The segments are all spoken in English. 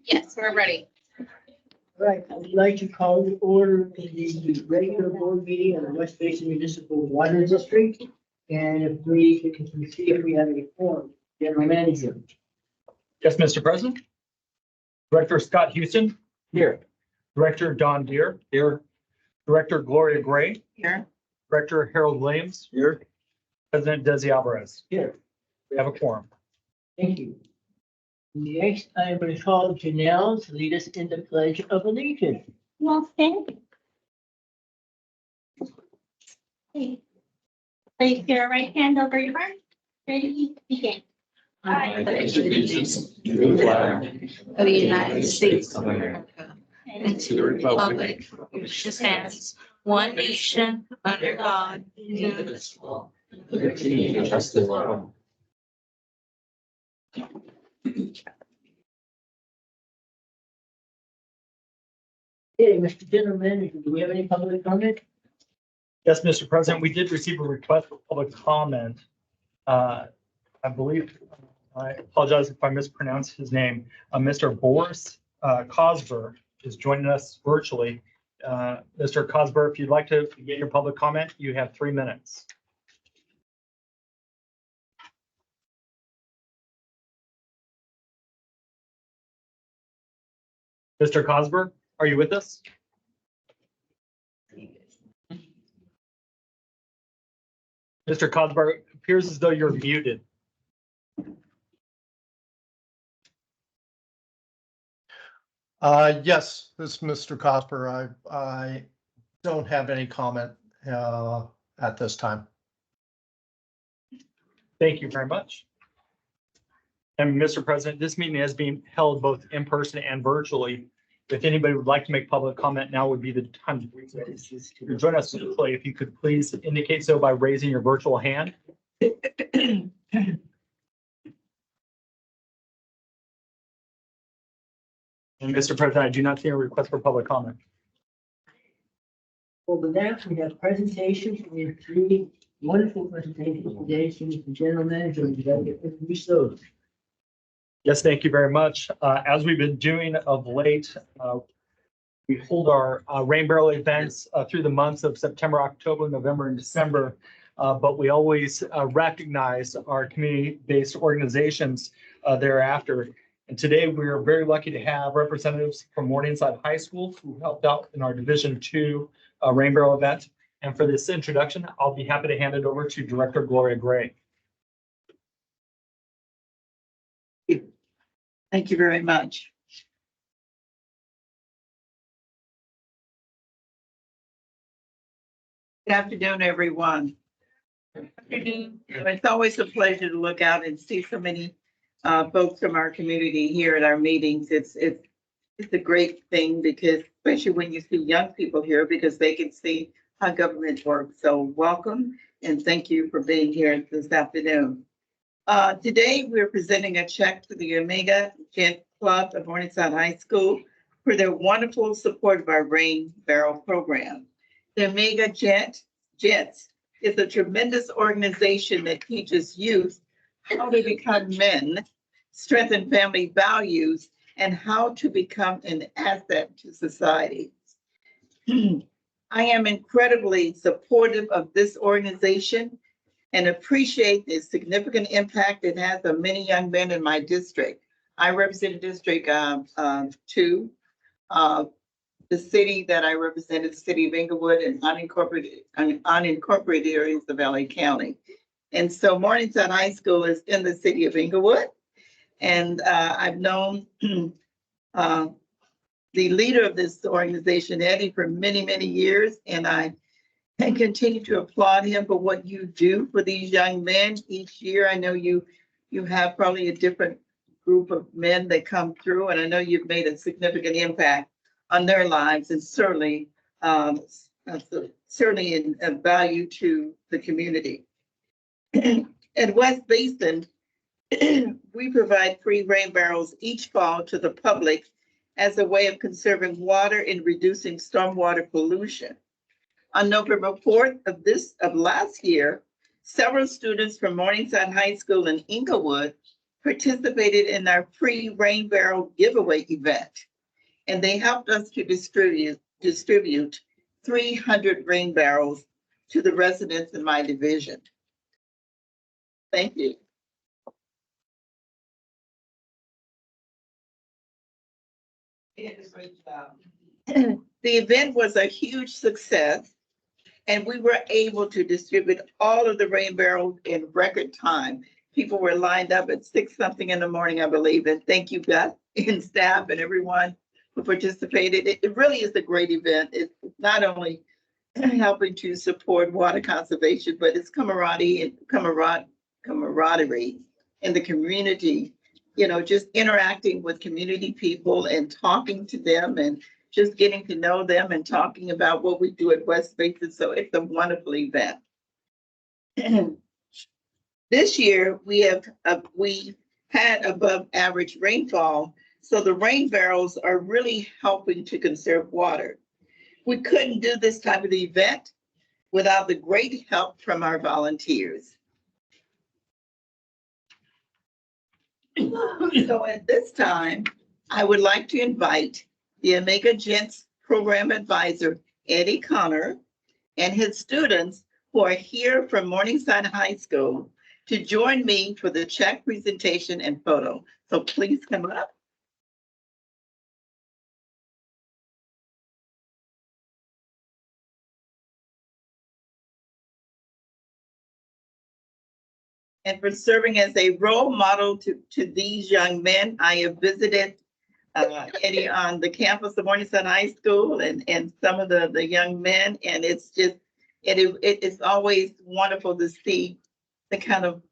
Yes, we're ready. Right, I would like to call to order the regular board meeting of the West Basin Municipal Water District. And if we can see if we have any form, general manager. Yes, Mr. President. Director Scott Houston. Here. Director Don Deere. Here. Director Gloria Gray. Here. Director Harold Williams. Here. President Desi Alvarez. Here. We have a quorum. Thank you. Next, I'm going to call Janelle to lead us in the Pledge of Allegiance. Well, thank you. Place your right hand over your heart. Ready, begin. I pledge allegiance to the flag of the United States of America and to the republic which stands one nation under God, indivisible, with liberty and justice for all. Hey, Mr. General Manager, do we have any public comment? Yes, Mr. President, we did receive a request for public comment. I believe, I apologize if I mispronounce his name. Mr. Boris Cosber is joining us virtually. Mr. Cosber, if you'd like to get your public comment, you have 3 minutes. Mr. Cosber, are you with us? Mr. Cosber, it appears as though you're muted. Yes, this is Mr. Cosper. I don't have any comment at this time. Thank you very much. And Mr. President, this meeting is being held both in person and virtually. If anybody would like to make public comment, now would be the time to do so. If you join us virtually, if you could please indicate so by raising your virtual hand. And Mr. President, I do not see a request for public comment. Over that, we have presentations. We have 3 wonderful presentations today. So, Mr. General Manager, would you like to introduce those? Yes, thank you very much. As we've been doing of late, we hold our rain barrel events through the months of September, October, November, and December. But we always recognize our community-based organizations thereafter. And today we are very lucky to have representatives from Morningside High School who helped out in our Division II rain barrel event. And for this introduction, I'll be happy to hand it over to Director Gloria Gray. Thank you very much. Good afternoon, everyone. It's always a pleasure to look out and see so many folks from our community here at our meetings. It's a great thing because, especially when you see young people here, because they can see how government works. So welcome and thank you for being here this afternoon. Today, we're presenting a check to the Omega Gent Club of Morningside High School for their wonderful support of our rain barrel program. The Omega Jets is a tremendous organization that teaches youth how to become men, strengthen family values, and how to become an asset to society. I am incredibly supportive of this organization and appreciate the significant impact it has on many young men in my district. I represent District 2. The city that I represent is the city of Inglewood and unincorporated areas of LA County. And so Morningside High School is in the city of Inglewood. And I've known the leader of this organization, Eddie, for many, many years. And I continue to applaud him for what you do for these young men each year. I know you have probably a different group of men that come through, and I know you've made a significant impact on their lives, and certainly in value to the community. At West Basin, we provide free rain barrels each fall to the public as a way of conserving water and reducing stormwater pollution. On November 4th of last year, several students from Morningside High School in Inglewood participated in our free rain barrel giveaway event. And they helped us to distribute 300 rain barrels to the residents in my division. Thank you. The event was a huge success, and we were able to distribute all of the rain barrels in record time. People were lined up at 6 something in the morning, I believe. And thank you, Beth, and staff, and everyone who participated. It really is a great event. It's not only helping to support water conservation, but it's camaraderie in the community. You know, just interacting with community people and talking to them and just getting to know them and talking about what we do at West Basin. So it's a wonderful event. This year we had above average rainfall, so the rain barrels are really helping to conserve water. We couldn't do this type of event without the great help from our volunteers. So at this time, I would like to invite the Omega Gents Program Advisor, Eddie Connor, and his students who are here from Morningside High School to join me for the check presentation and photo. So please come up. And for serving as a role model to these young men, I have visited Eddie on the campus of Morningside High School and some of the young men, and it's just, it's always wonderful to see the kind of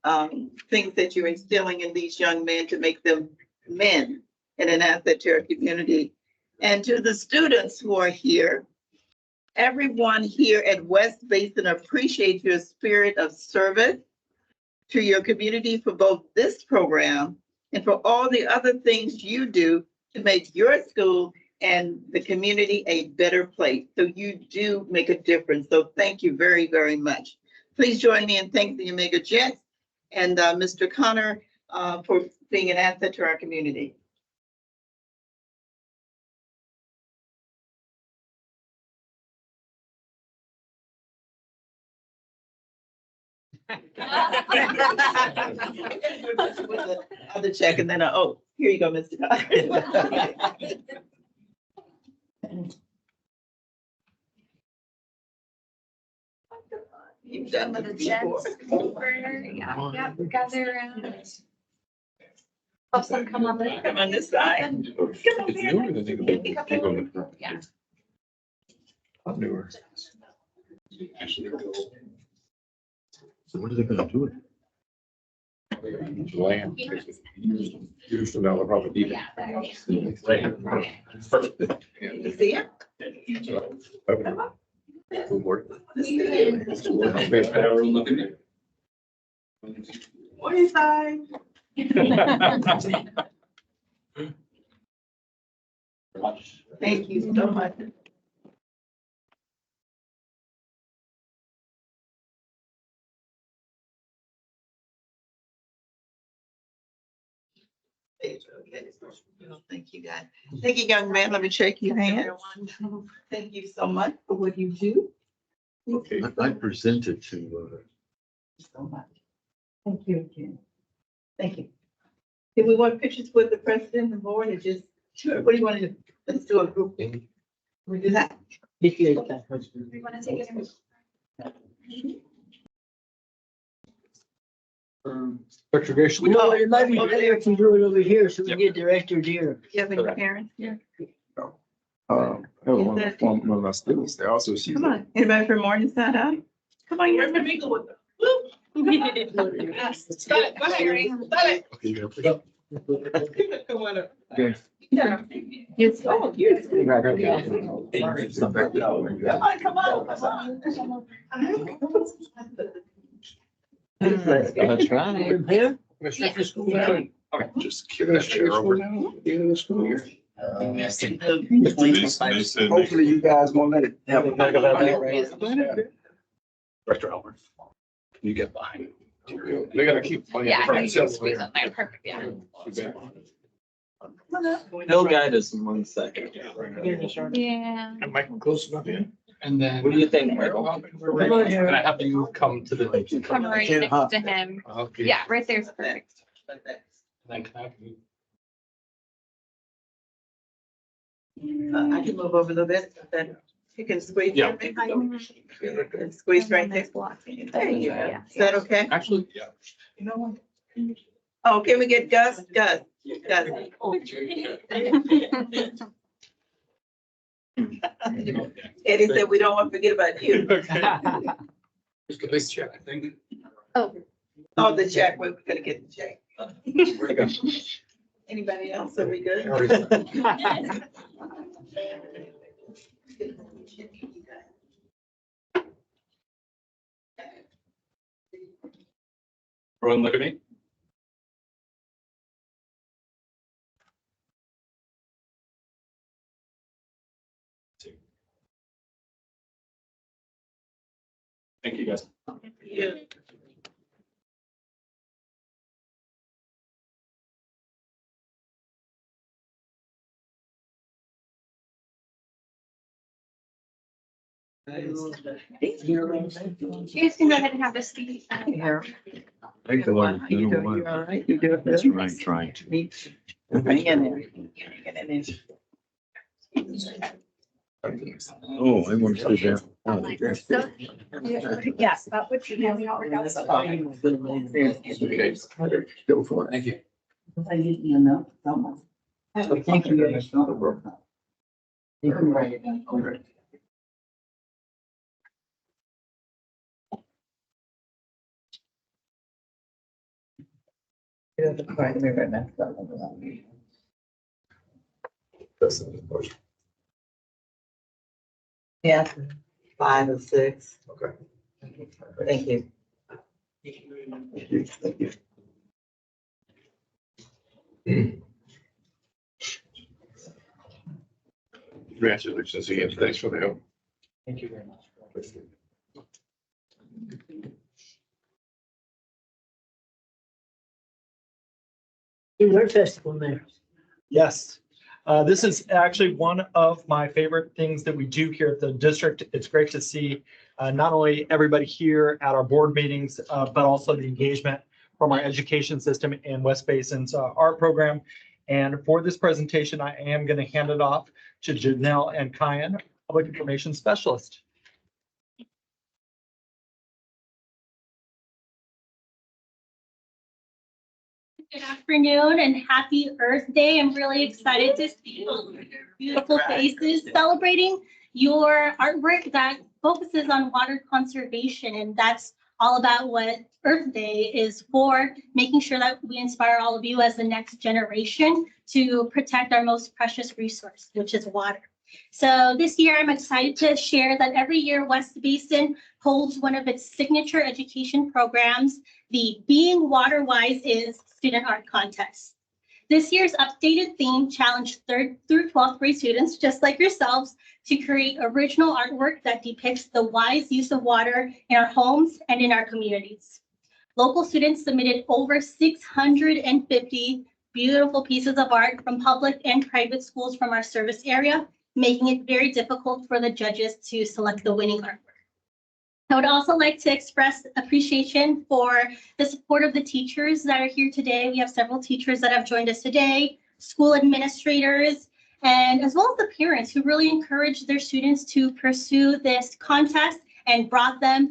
things that you're instilling in these young men to make them men and an asset to our community. And to the students who are here, everyone here at West Basin appreciates your spirit of service to your community for both this program and for all the other things you do to make your school and the community a better place. So you do make a difference. So thank you very, very much. Please join me in thanking the Omega Gents and Mr. Connor for being an asset to our community. Other check and then oh, here you go, Mr. Connor. You've done Some of the this before. gents over, yeah, gather around. Have some come on there. Come on this side. Come on here. Yeah. I'm newer. So what are they gonna do with it? Land. Used to know probably deep. Yeah, there it is. You see it? What is I? Thank you so much. Thank you, guys. Thank you, young man. Let me shake your hand. Thank you so much for what you do. Okay, I presented to, So much. Thank you again. Thank you. Do we want pictures with the president and the board or just, sure, what do you want to do? Let's do a group. We do that. We want to take it. Segregation. You know, it might be better if you do it over here so we get the extra deer. You have any parents here? one of my students there also, she's. Come on. Anybody from Morningside, huh? Come on, you're familiar with them. Start it. Go ahead, Ray. Start it. Okay, you gotta pick up. Come on up. Okay. Yeah. Yes. Oh, yes. Come on, come on, come on. That's right. Here? Okay, just kick that chair over now. End of the school year. Hopefully you guys won't let it. Yeah, we talk about that, right? Director Albert, can you get behind? They gotta keep playing. Yeah, I different think you can sets squeeze there. in there, perfect, yeah. They'll guide us in 1 second. Yeah. Am I close enough in? And then. What do you think, Michael? And I have you come to the. Come right next to him. Okay. Yeah, right there's perfect. Then can I have you? I can move over a little bit, then you can squeeze. Yeah. behind me. And squeeze right there. There you go. Is that okay? Actually, yeah. You know what? Oh, can we get Gus? Gus. Gus. Eddie said we don't want to forget about you. Just a big check, I think. Oh, the check, we're gonna get the check. Where'd it go? Anybody else? Are we good? Everyone look at me. Thank you, guys. Yeah. You guys can go ahead and have a seat. Here. Thank the Lord. You doing, you all right? You doing That's good? right, trying to. Hang in there. Hang in there. Oh, I want to see that. Yes, that would be. Okay. Go for it. Thank you. Thank you. Yeah, 5 or 6. Okay. Thank you. Thank you. Congratulations again. Thanks for the help. Thank you very much. Art Festival there. Yes. This is actually one of my favorite things that we do here at the district. It's great to see not only everybody here at our board meetings, but also the engagement from our education system in West Basin's art program. And for this presentation, I am going to hand it off to Janelle and Kyan, Public Information Specialist. Good afternoon and happy Earth Day. I'm really excited to see all of your beautiful faces celebrating your artwork that focuses on water conservation. And that's all about what Earth Day is for, making sure that we inspire all of you as the next generation to protect our most precious resource, which is water. So this year, I'm excited to share that every year West Basin holds one of its signature education programs, the Being Water Wise Is Student Art Contest. This year's updated theme challenged 3rd through 12th grade students, just like yourselves, to create original artwork that depicts the wise use of water in our homes and in our communities. Local students submitted over 650 beautiful pieces of art from public and private schools from our service area, making it very difficult for the judges to select the winning artwork. I would also like to express appreciation for the support of the teachers that are here today. We have several teachers that have joined us today, school administrators, and as well as the parents who really encouraged their students to pursue this contest and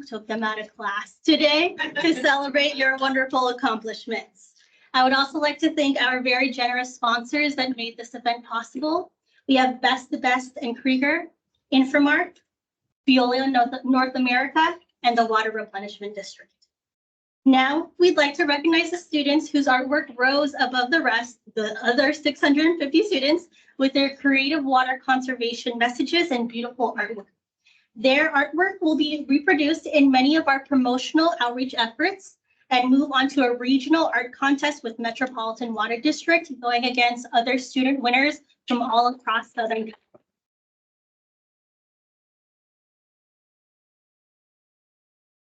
took them out of class today to celebrate your wonderful accomplishments. I would also like to thank our very generous sponsors that made this event possible. We have Best the Best and Krieger, Infomart, Veolia North America, and the Water Replenishment District. Now, we'd like to recognize the students whose artwork rose above the rest, the other 650 students, with their creative water conservation messages and beautiful artwork. Their artwork will be reproduced in many of our promotional outreach efforts and move on to a regional art contest with Metropolitan Water District, going against other student winners from all across Southern California.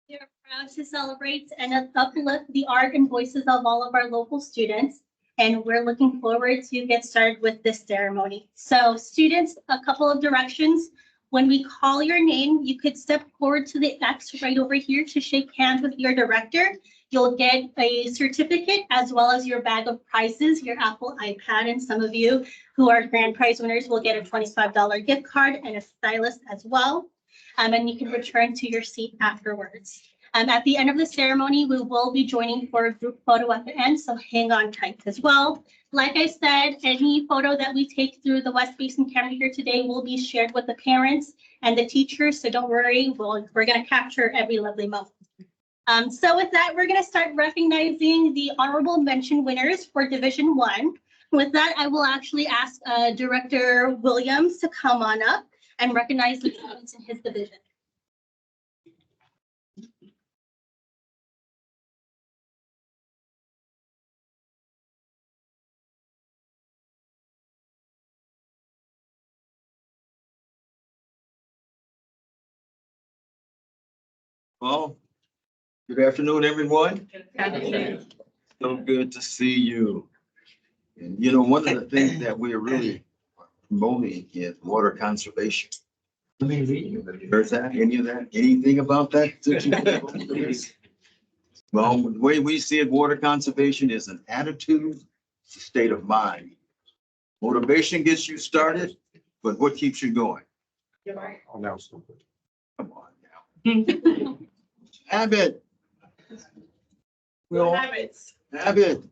Dear proud to celebrate and uplift the art and voices of all of our local students. And we're looking forward to get started with this ceremony. So students, a couple of directions. When we call your name, you could step forward to the X right over here to shake hands with your director. You'll get a certificate as well as your bag of prizes, your Apple iPad, and some of you who are grand prize winners will get a $25 gift card and a stylus as well. And you can return to your seat afterwards. At the end of the ceremony, we will be joining for a group photo at the end, so hang on tight as well. Like I said, any photo that we take through the West Basin camera here today will be shared with the parents and the teachers, so don't worry, we're going to capture every lovely moment. So with that, we're going to start recognizing the honorable mention winners for Division 1. With that, I will actually ask Director Williams to come on up and recognize the students in his division. Well, good afternoon, everyone. So good to see you. And you know, one of the things that we're really promoting is water conservation. Have you heard that? Any of that? Anything about that? Well, the way we see it, water conservation is an attitude, it's a state of mind. Motivation gets you started, but what keeps you going? Come on now. Habit. Well, habit.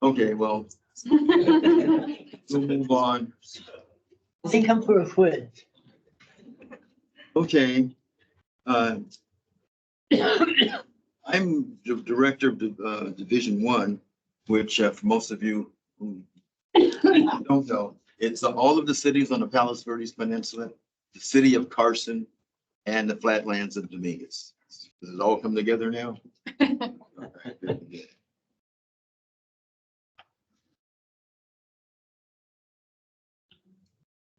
Okay, well, we'll move on. They come for a quiz. Okay. I'm the director of Division 1, which for most of you who don't know, it's all of the cities on the Palos Verdes Peninsula, the city of Carson, and the flatlands of Dominguez. Does it all come together now?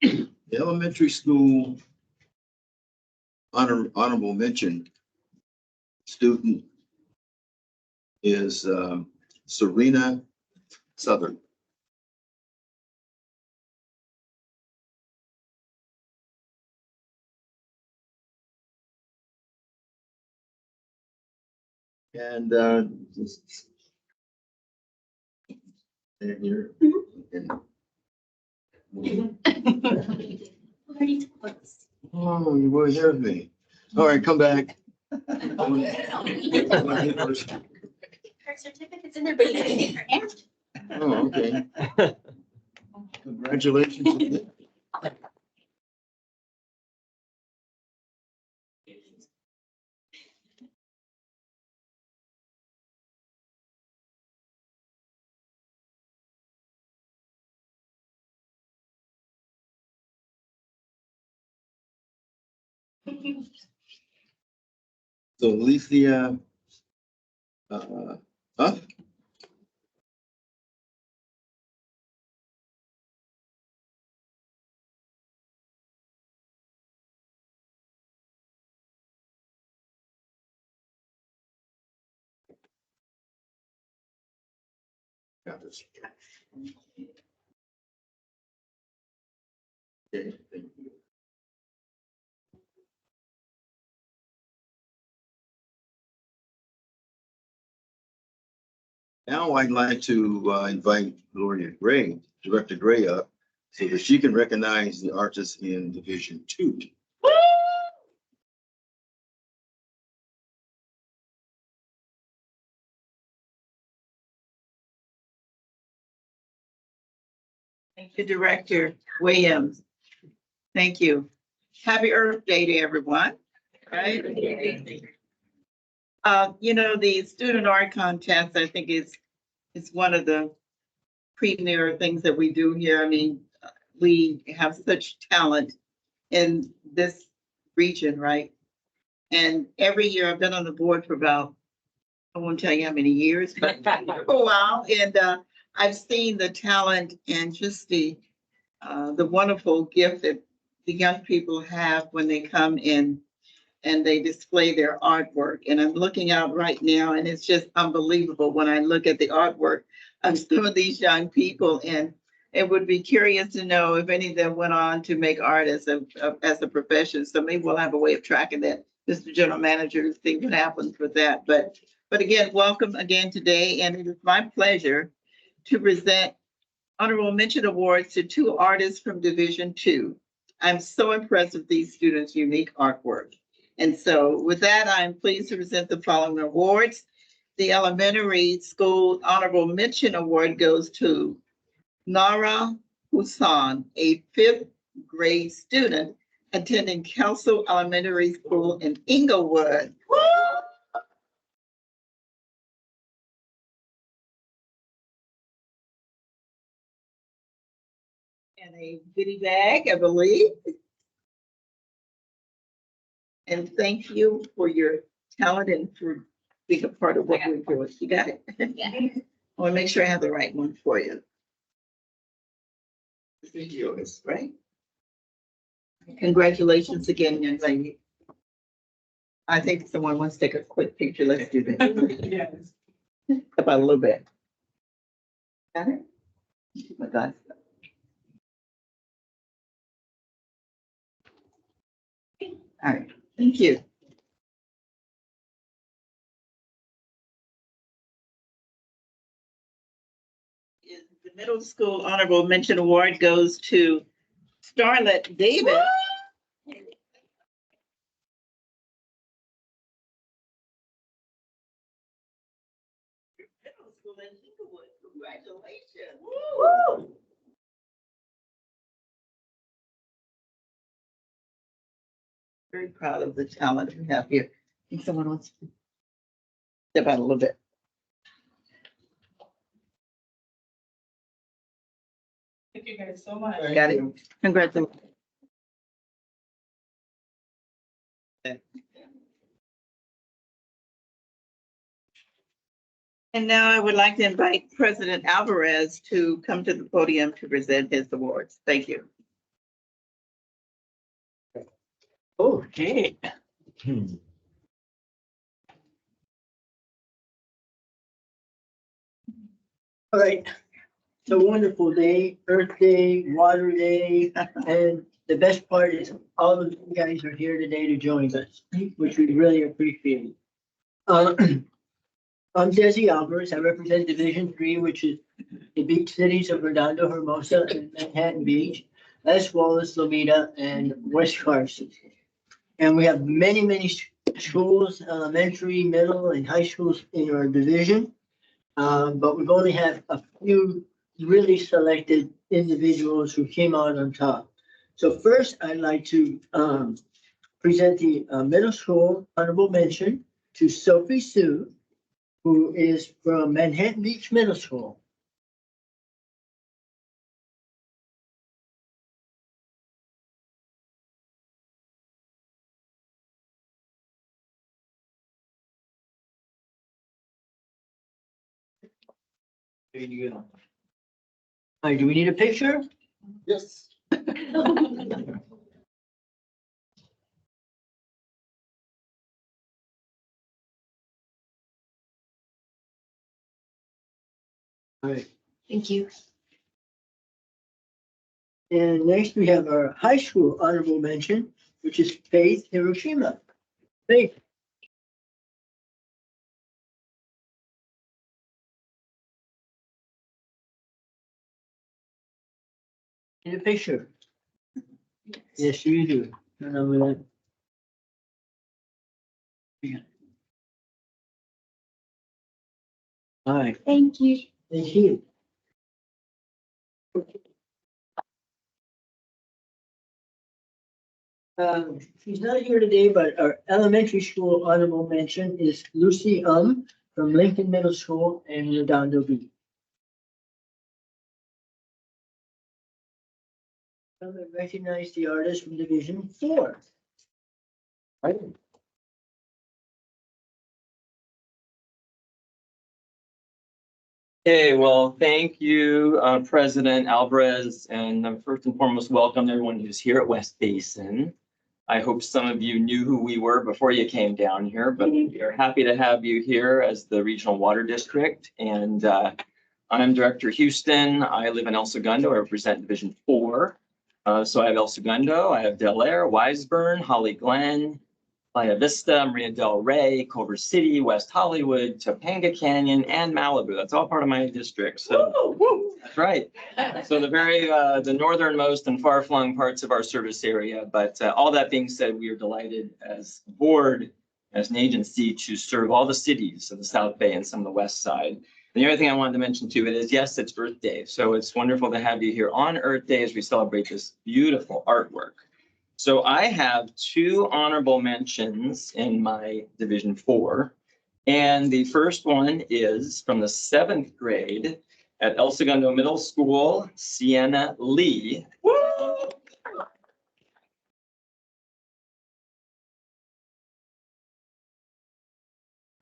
The elementary school honorable mention student is Serena Southern. And and here. Oh, you were there with me. All right, come back. Her certificate's in there, but you can take her hand. Oh, okay. Congratulations. So Alicia, huh? Got this. Okay, thank you. Now I'd like to invite Gloria Gray, Director Gray up so that she can recognize the artists in Division 2. Thank you, Director Williams. Thank you. Happy Earth Day to everyone, right? You know, the student art contest, I think is one of the premier things that we do here. I mean, we have such talent in this region, right? And every year I've been on the board for about, I won't tell you how many years, but a while. And I've seen the talent and just the wonderful gift that the young people have when they come in and they display their artwork. And I'm looking out right now, and it's just unbelievable when I look at the artwork of some of these young people. And it would be curious to know if any of them went on to make art as a profession. So maybe we'll have a way of tracking that, Mr. General Manager, to see what happens with that. But again, welcome again today, and it is my pleasure to present honorable mention awards to two artists from Division II. I'm so impressed with these students' unique artwork. And so with that, I'm pleased to present the following awards. The elementary school honorable mention award goes to Nara Hussan, a fifth grade student attending Kelso Elementary School in Inglewood. And a goodie bag, I believe. And thank you for your talent and for being a part of what we're doing. You got it? Yeah. I want to make sure I have the right one for you. This is yours, right? Congratulations again, young lady. I think someone wants to take a quick picture. Let's do that. Yes. About a little bit. Got it? Oh my God. All right, thank you. The middle school honorable mention award goes to Starlet Davis. Middle school in Inglewood. Congratulations. Very proud of the talent we have here. I think someone wants to step out a little bit. Thank you guys so much. Got it. Congratulations. And now I would like to invite President Alvarez to come to the podium to present his awards. Thank you. Okay. All right. It's a wonderful day, Earth Day, Water Day, and the best part is all of you guys are here today to join us, which we really appreciate. I'm Jesse Alvarez. I represent Division III, which is the beach cities of Redondo, Hermosa, and Manhattan Beach, as well as Lomita and West Carson. And we have many, many schools, elementary, middle, and high schools in our division. But we've only had a few really selected individuals who came out on top. So first, I'd like to present the middle school honorable mention to Sophie Sue, who is from Manhattan Beach Middle School. There you go. All right, do we need a picture? Yes. All right. Thank you. And next we have our high school honorable mention, which is Faith Hiroshima. Faith. Need a picture? Yes, you do. Turn over that. Yeah. All right, Thank you. thank you. She's not here today, but our elementary school honorable mention is Lucy from Lincoln Middle School in Redondo Beach. I'm gonna recognize the artist from Division 4. Right. Okay, well, thank you, President Alvarez, and first and foremost, welcome everyone who's here at West Basin. I hope some of you knew who we were before you came down here, but we are happy to have you here as the Regional Water District. And I'm Director Houston. I live in El Segundo. I represent Division 4. So I have El Segundo, I have Del Aire, Wiseburn, Holly Glen, Playa Vista, Maria Del Rey, Culver City, West Hollywood, Topanga Canyon, and Malibu. That's all part of my district. So that's right. So the northernmost and far-flung parts of our service area. But all that being said, we are delighted as a board, as an agency, to serve all the cities of the South Bay and some of the west side. The other thing I wanted to mention too, it is, yes, it's Earth Day. So it's wonderful to have you here on Earth Day as we celebrate this beautiful artwork. So I have 2 honorable mentions in my Division 4. And the first one is from the 7th grade at El Segundo Middle School, Sienna Lee.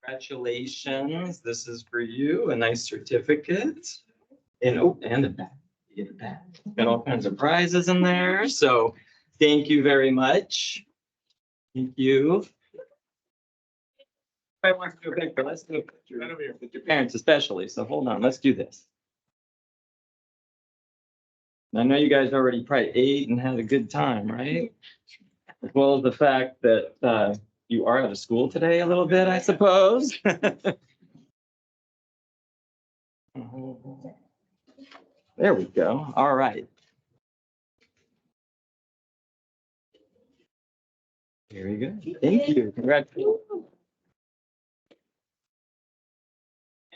Congratulations. This is for you, a nice certificate. And and a bag. You get a bag. Got all kinds of prizes in there. So thank you very much. Thank you. I want to do a picture. Let's do a picture with your parents especially. So hold on, let's do this. I know you guys already probably ate and had a good time, right? As well as the fact that you are out of school today a little bit, I suppose. There we go. All right. Very good. Thank you. Congratulations.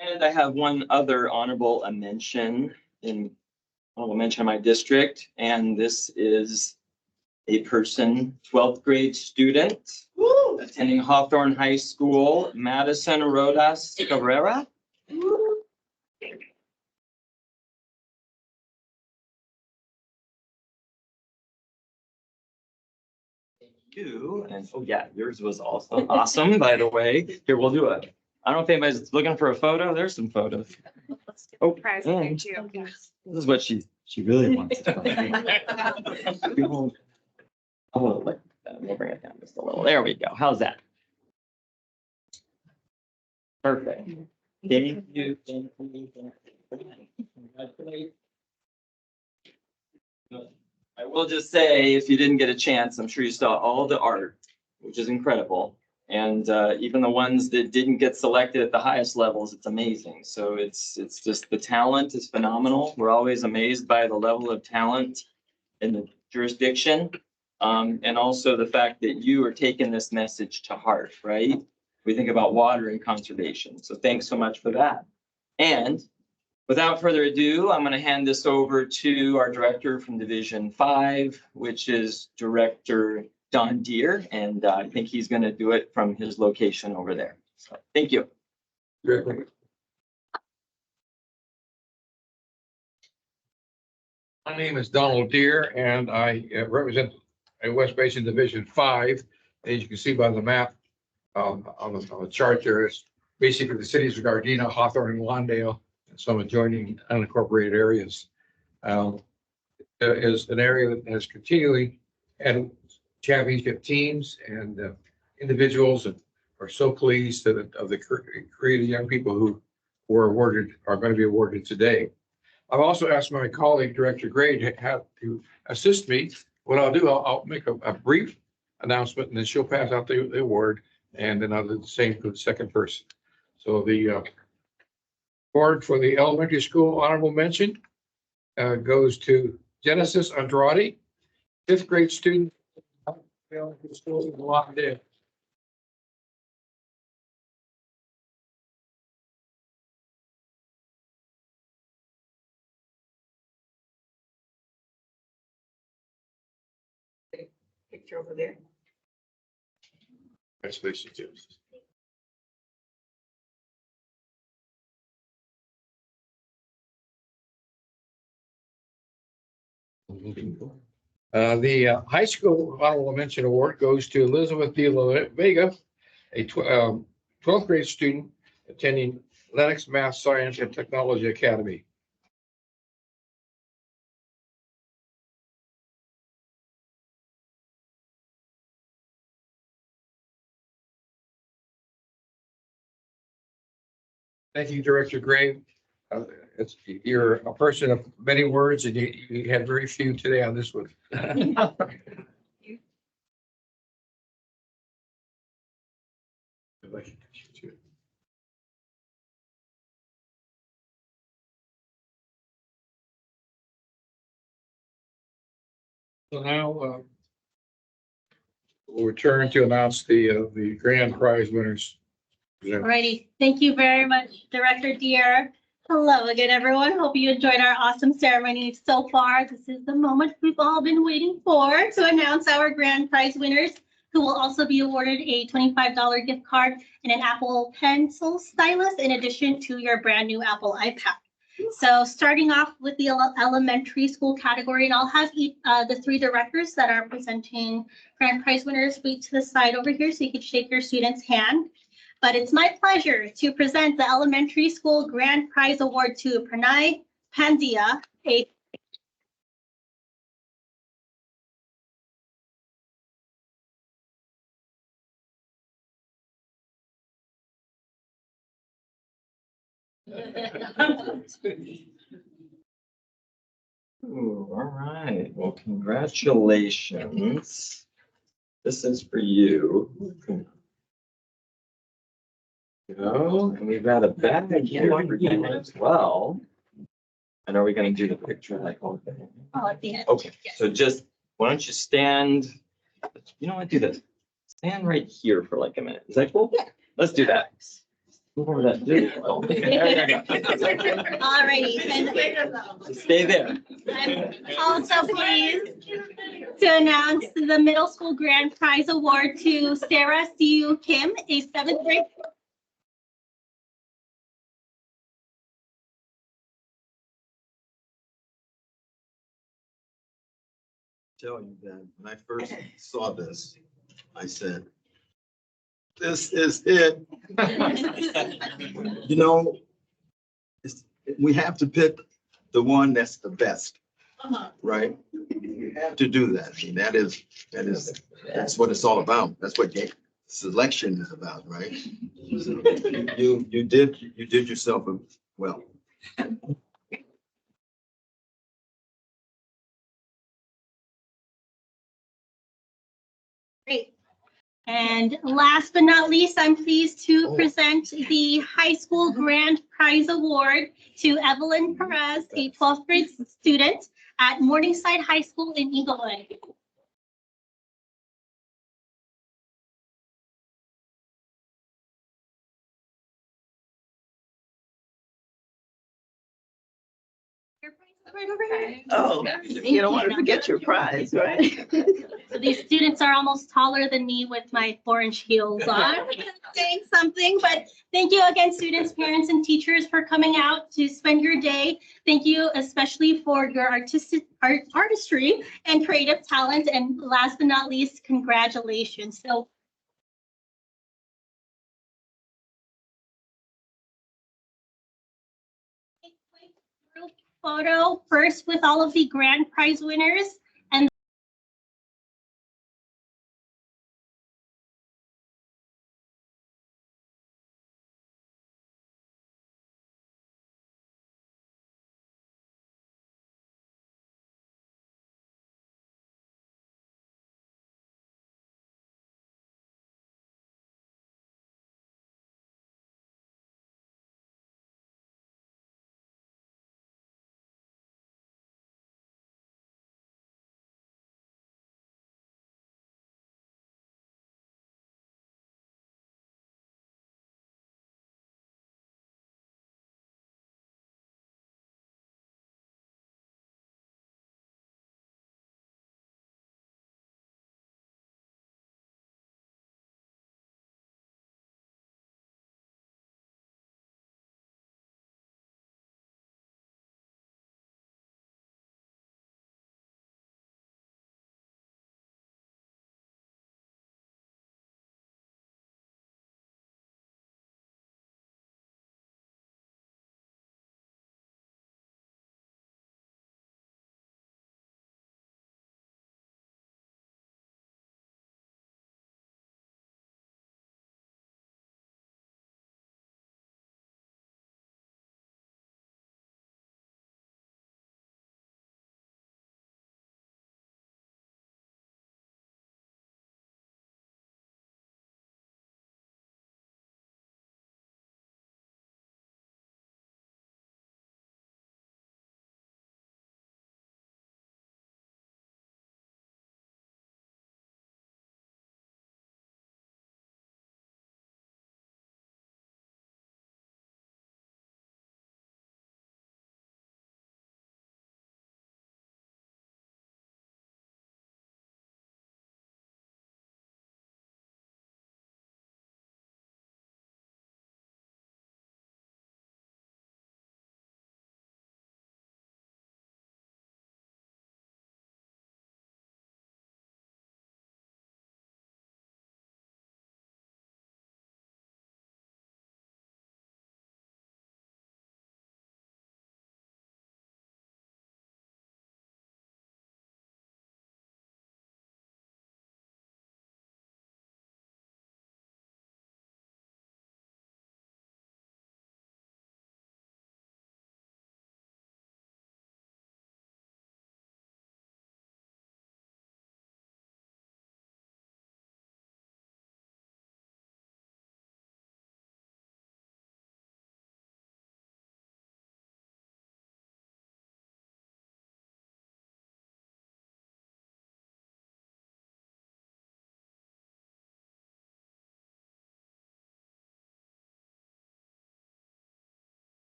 And I have one other honorable mention in my district, and this is a person, 12th grade student, attending Hawthorne High School, Madison Rodas Cabrera. You, and oh yeah, yours was also awesome, by the way. Here, we'll do it. I don't know if anybody's looking for a photo. There's some photos. Oh, and this is what she really wants. Oh, like that. We'll bring it down just a little. There we go. How's that? Perfect. Thank you. Thank you. Congratulations. I will just say, if you didn't get a chance, I'm sure you saw all the art, which is incredible. And even the ones that didn't get selected at the highest levels, it's amazing. So it's just the talent is phenomenal. We're always amazed by the level of talent in the jurisdiction. And also the fact that you are taking this message to heart, right? We think about water and conservation. So thanks so much for that. And without further ado, I'm going to hand this over to our director from Division 5, which is Director Don Deere, and I think he's going to do it from his location over there. So thank you. My name is Donald Deere, and I represent West Basin Division 5. As you can see by the map on the chart, there is basically the cities of Gardena, Hawthorne, and Lawndale, and some adjoining unincorporated areas. Is an area that has continually had championship teams and individuals, and are so pleased of the creative young people who are going to be awarded today. I've also asked my colleague, Director Gray, to assist me. What I'll do, I'll make a brief announcement, and then she'll pass out the award, and then I'll do the same for the second person. So the award for the elementary school honorable mention goes to Genesis Andrade, 5th grade student. School in Lawndale. Picture over there. Congratulations, Jim. The high school honorable mention award goes to Elizabeth De La Vega, a 12th grade student attending Lennox Math, Science, and Technology Academy. Thank you, Director Gray. You're a person of many words and you had very few today on this one. So now, we'll return to announce the grand prize winners. Alrighty, thank you very much, Director Deere. Hello again, everyone. Hope you enjoyed our awesome ceremony so far. This is the moment we've all been waiting for to announce our grand prize winners, who will also be awarded a $25 gift card and an Apple Pencil stylus in addition to your brand new Apple iPad. So starting off with the elementary school category, and I'll have the three directors that are presenting grand prize winners wait to the side over here so you can shake your student's hand. But it's my pleasure to present the elementary school grand prize award to Pranay Pandya, a Ooh, all right. Well, congratulations. This is for you. Go, and we've got a bag here for you as well. And are we gonna do the picture like all of them? all at the end. Okay, so just, why don't you stand, you know what, do this. Stand right here for like a minute. Is that cool? Yeah. Let's do that. Move over that. Alrighty, and Stay there. I'm also pleased to announce the middle school grand prize award to Sarah Siu Kim, a seventh grade. Tell you that when I first saw this, I said, this is it. You know, we have to pick the one that's the best, right? You have to do that. I mean, that's what it's all about. That's what selection is about, right? You did yourself well. Great. And last but not least, I'm pleased to present the high school grand prize award to Evelyn Perez, a 12th grade student at Morningside High School in Eaglewood. Right over here. Oh, you don't want to forget your prize, right? So these students are almost taller than me with my orange heels on. Saying something, but thank you again, students, parents, and teachers for coming out to spend your day. Thank you especially for your artistry and creative talent. And last but not least, congratulations. So group photo first with all of the grand prize winners.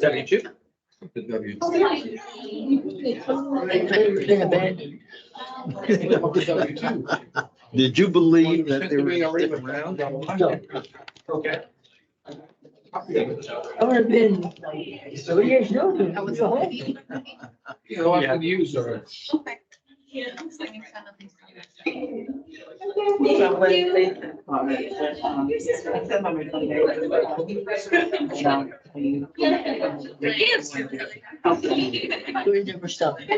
W2? Everything abandoned. Did you believe that they were? No, Okay. I would have been like 30 years younger. I was a home. You know, I can use our. We never stopped. I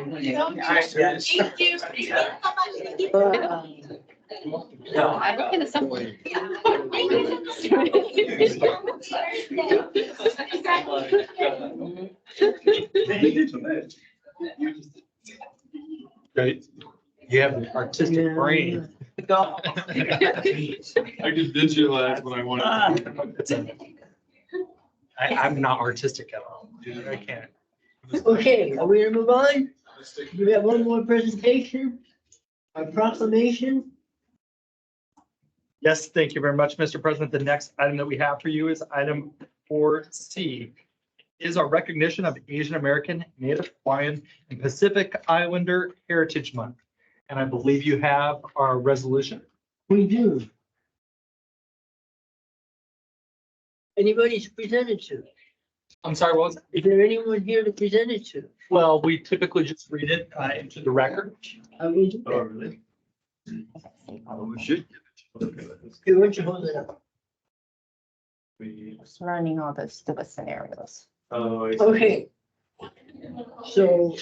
look at something. Great. You have an artistic brain. I can visualize what I want. I'm not artistic at all. I can't. Okay, are we gonna move on? Do we have one more presentation? A proclamation? Yes, thank you very much, Mr. President. The next item that we have for you is item 4C. Is our recognition of Asian American, Native Hawaiian, and Pacific Islander Heritage Month. And I believe you have our resolution. We do. Anybody to present it to? I'm sorry, what was it? Is there anyone here to present it to? Well, we typically just read it into the record. I will do that. Really? We should. Okay, why don't you hold it up? Learning all those stupid scenarios. Okay. So,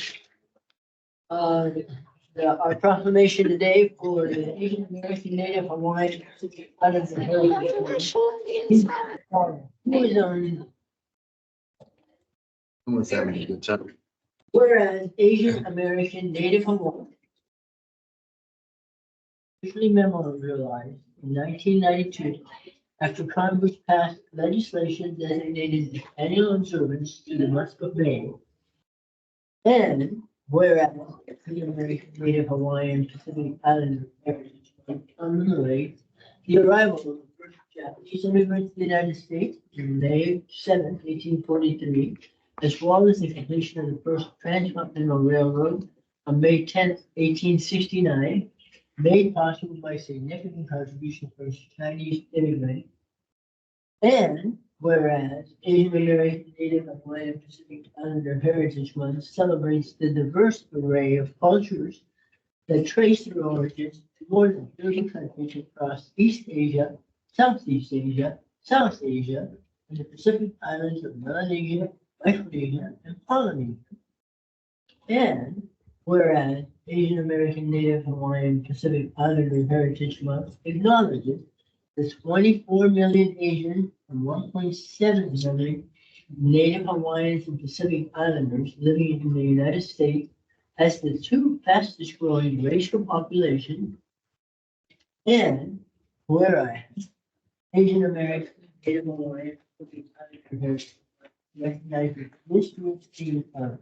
our proclamation today for the Asian American Native Hawaiian Pacific Islander Heritage Month. Who is on? Someone's having a good time. Whereas Asian American Native Hawaiian officially memorialized in 1992 after Congress passed legislation designated the annual observance to the month of May. And whereas the American Native Hawaiian Pacific Islander Heritage Month commemorates the arrival of the first Japanese immigrants to the United States on May 7, 1843, as well as the completion of the first transcontinental railroad on May 10, 1869, made possible by significant contributions from Chinese immigrants. And whereas Asian American, Native Hawaiian, Pacific Islander Heritage Month celebrates the diverse array of cultures that trace their origins to more than 30 countries across East Asia, Southeast Asia, South Asia, and the Pacific Islands of Melanesia, Micronesia, and Polynesia. And whereas Asian American, Native Hawaiian, Pacific Islander Heritage Month acknowledges the 24 million Asian and 1.7 million Native Hawaiians and Pacific Islanders living in the United States as the two fastest growing racial populations. And whereas Asian American, Native Hawaiian, Pacific Islander Heritage Month recognizes this group's theme of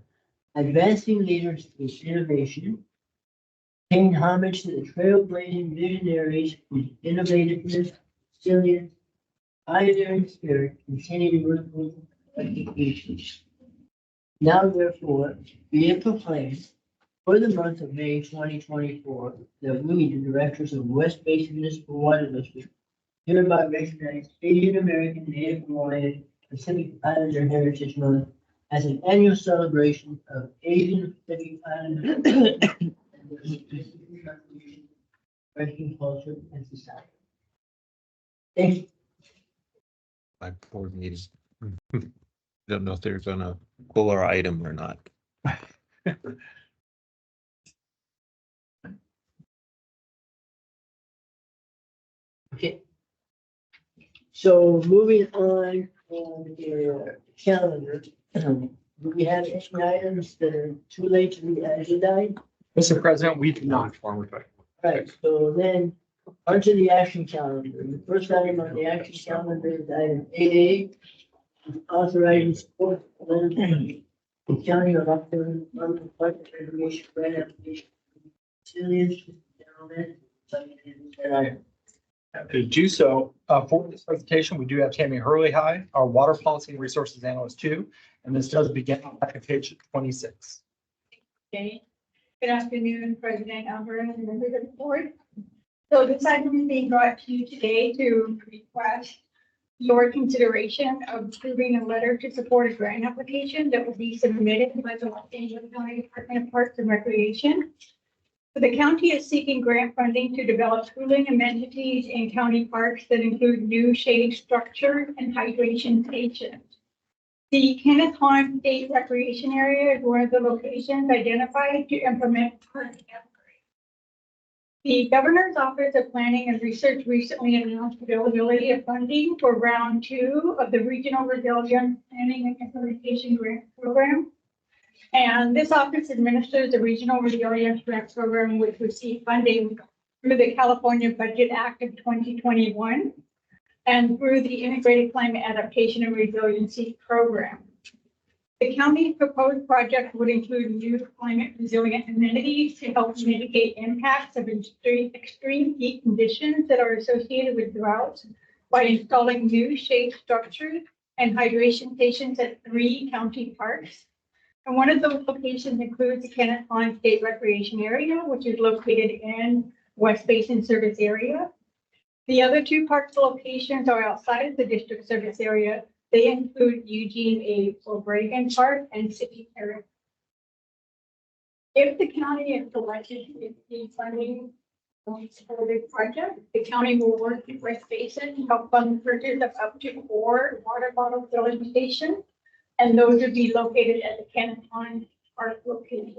advancing leaders through innovation, paying homage to the trailblazing visionaries whose innovativeness, resilience, pioneering spirit continue to work with education. Now therefore, be it proclaimed for the month of May 2024 that we, the directors of West Basin Municipal Water District, hereby recognize Asian American, Native Hawaiian, Pacific Islander Heritage Month as an annual celebration of Asian Pacific Islander American culture and society. Thank you. My board meeting. Don't know if they're gonna pull our item or not. Okay. So moving on your calendar, do we have any items that are too late to be agendized? Mr. President, we do not. Right, so then onto the action calendar. The first item on the action calendar is item 8A. Authorizing support for the county of Upton, budget information, grant application. Resilience, gentlemen, that item. To do so, for this presentation, we do have Tammy Hurley High, our Water Policy and Resources Analyst too, and this does begin on page 26. Okay. Good afternoon, President Alvarez and members of the board. So this item is being brought to you today to request your consideration of approving a letter to support a grant application that will be submitted by the Los Angeles County Department of Parks and Recreation. So the county is seeking grant funding to develop cooling amenities in county parks that include new shade structure and hydration stations. The Kenneth Hahn State Recreation Area is one of the locations identified to implement park upgrades. The Governor's Office of Planning and Research recently announced availability of funding for round 2 of the Regional Resilience Planning and Implementation Grant Program. And this office administers the Regional Resilience Grant Program, which received funding through the California Budget Act of 2021 and through the Integrated Climate Adaptation and Resiliency Program. The county's proposed project would include new climate resilient amenities to help mitigate impacts of extreme heat conditions that are associated with droughts by installing new shade structures and hydration stations at 3 county parks. And one of those locations includes the Kenneth Hahn State Recreation Area, which is located in West Basin service area. The other 2 park locations are outside of the district service area. They include Eugene A. O'Brien Park and City Terrace. If the county is selected to receive funding for this project, the county will work with West Basin to help fund the purchase of up to 4 water bottle filling stations. And those would be located at the Kenneth Hahn Park location.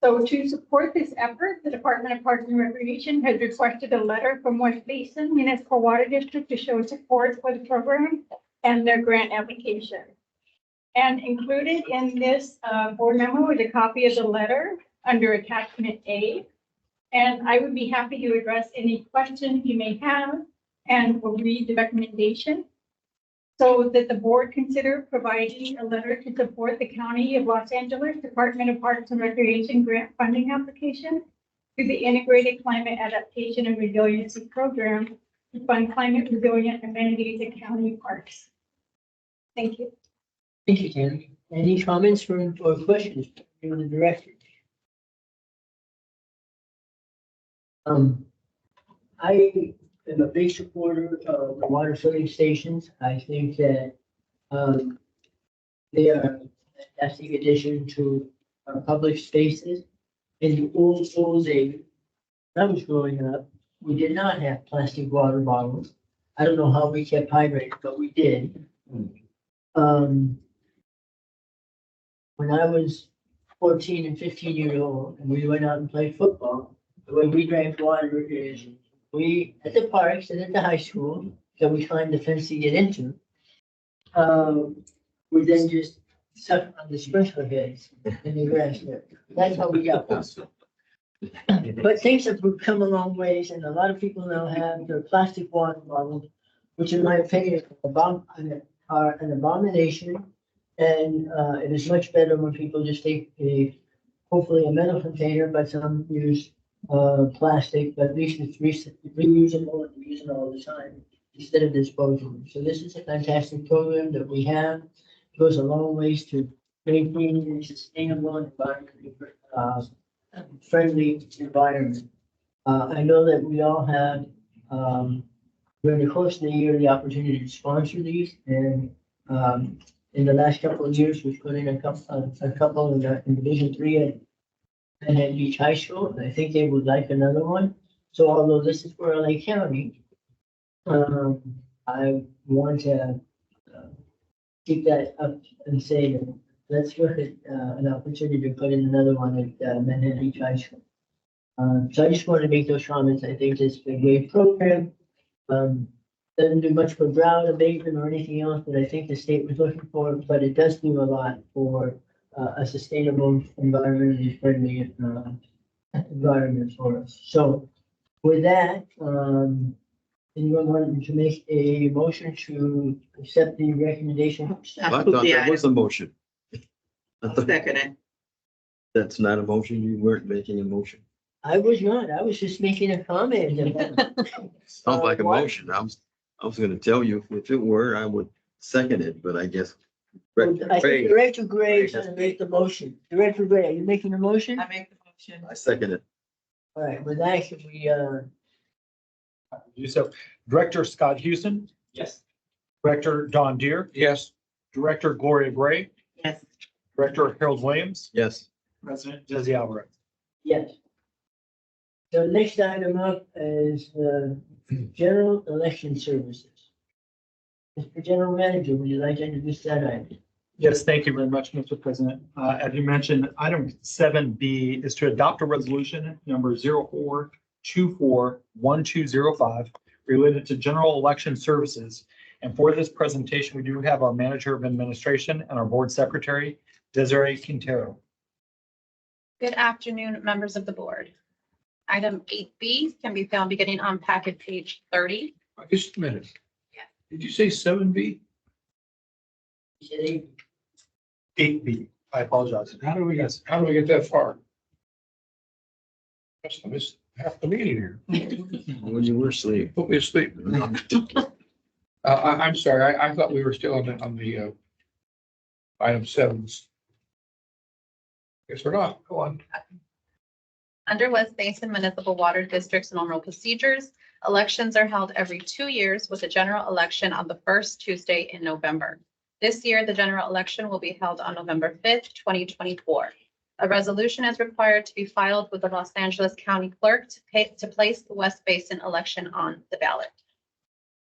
So to support this effort, the Department of Parks and Recreation has requested a letter from West Basin Municipal Water District to show support for the program and their grant application. And included in this board memo is a copy of the letter under attachment A. And I would be happy to address any questions you may have and will read the recommendation. So that the board consider providing a letter to support the County of Los Angeles Department of Parks and Recreation grant funding application to the Integrated Climate Adaptation and Resiliency Program to fund climate resilient amenities in county parks. Thank you. Thank you, Tammy. Any comments from or questions from the director? I am a big supporter of the water filling stations. I think that they are a fantastic addition to our public spaces. In the old days, when I was growing up, we did not have plastic water bottles. I don't know how we kept hydrated, but we did. When I was 14 and 15 years old and we went out and played football, the way we drank water is we, at the parks and at the high school, that we climbed the fence to get into, we then just suck on the sprinkler heads in the grass there. That's how we got one. But things have come a long ways, and a lot of people now have their plastic water bottles, which in my opinion are an abomination. And it is much better when people just take hopefully a metal container, but some use plastic, but at least it's reusable and use it all the time instead of disposable. So this is a fantastic program that we have. It goes a long ways to maintaining a sustainable and friendly environment. I know that we all have during the course of the year the opportunity to sponsor these, and in the last couple of years we've put in a couple in Division 3 at Manhattan Beach High School, and I think they would like another one. So although this is for LA County, I want to keep that up and say that let's look at an opportunity to put in another one at Manhattan Beach High School. So I just want to make those comments. I think this is a great program. Doesn't do much for drought abatement or anything else that I think the state was looking for, but it does do a lot for a sustainable environmentally friendly environment for us. So with that, anyone want to make a motion to accept the recommendation? I thought that was a motion. I I'll thought second it. that's not a motion. You weren't making a motion. I was not. I was just making a comment. Sounds like a What? motion. I was gonna tell you if it were, I would second it, but I guess. I think Director Gray is gonna make the motion. Director Gray, are you making a motion? I make the motion. I second it. All right, with that, should we, Do so. Director Scott Houston, Yes. Director Don Deere, Yes. Director Gloria Gray, Yes. Director Harold Williams, Yes. President Desi Alvarez. yes. So next item up is, general election services. Mr. General Manager, would you like to introduce that item? Yes, thank you very much, Mr. President. As you mentioned, item 7B is to adopt a resolution number 04241205 related to general election services. And for this presentation, we do have our Manager of Administration and our Board Secretary, Desiree Quintero. Good afternoon, members of the board. Item 8B can be found beginning on packet page 30. Just a minute. Yeah. Did you say 7B? 8B, I apologize. How do we get that far? I missed half the meeting here. When you were asleep. Put me asleep. I'm sorry. I thought we were still on the item 7s. Guess we're not. Go on. Under West Basin Municipal Water District's normal procedures, elections are held every 2 years with a general election on the first Tuesday in November. This year, the general election will be held on November 5th, 2024. A resolution is required to be filed with the Los Angeles County Clerk to place the West Basin election on the ballot.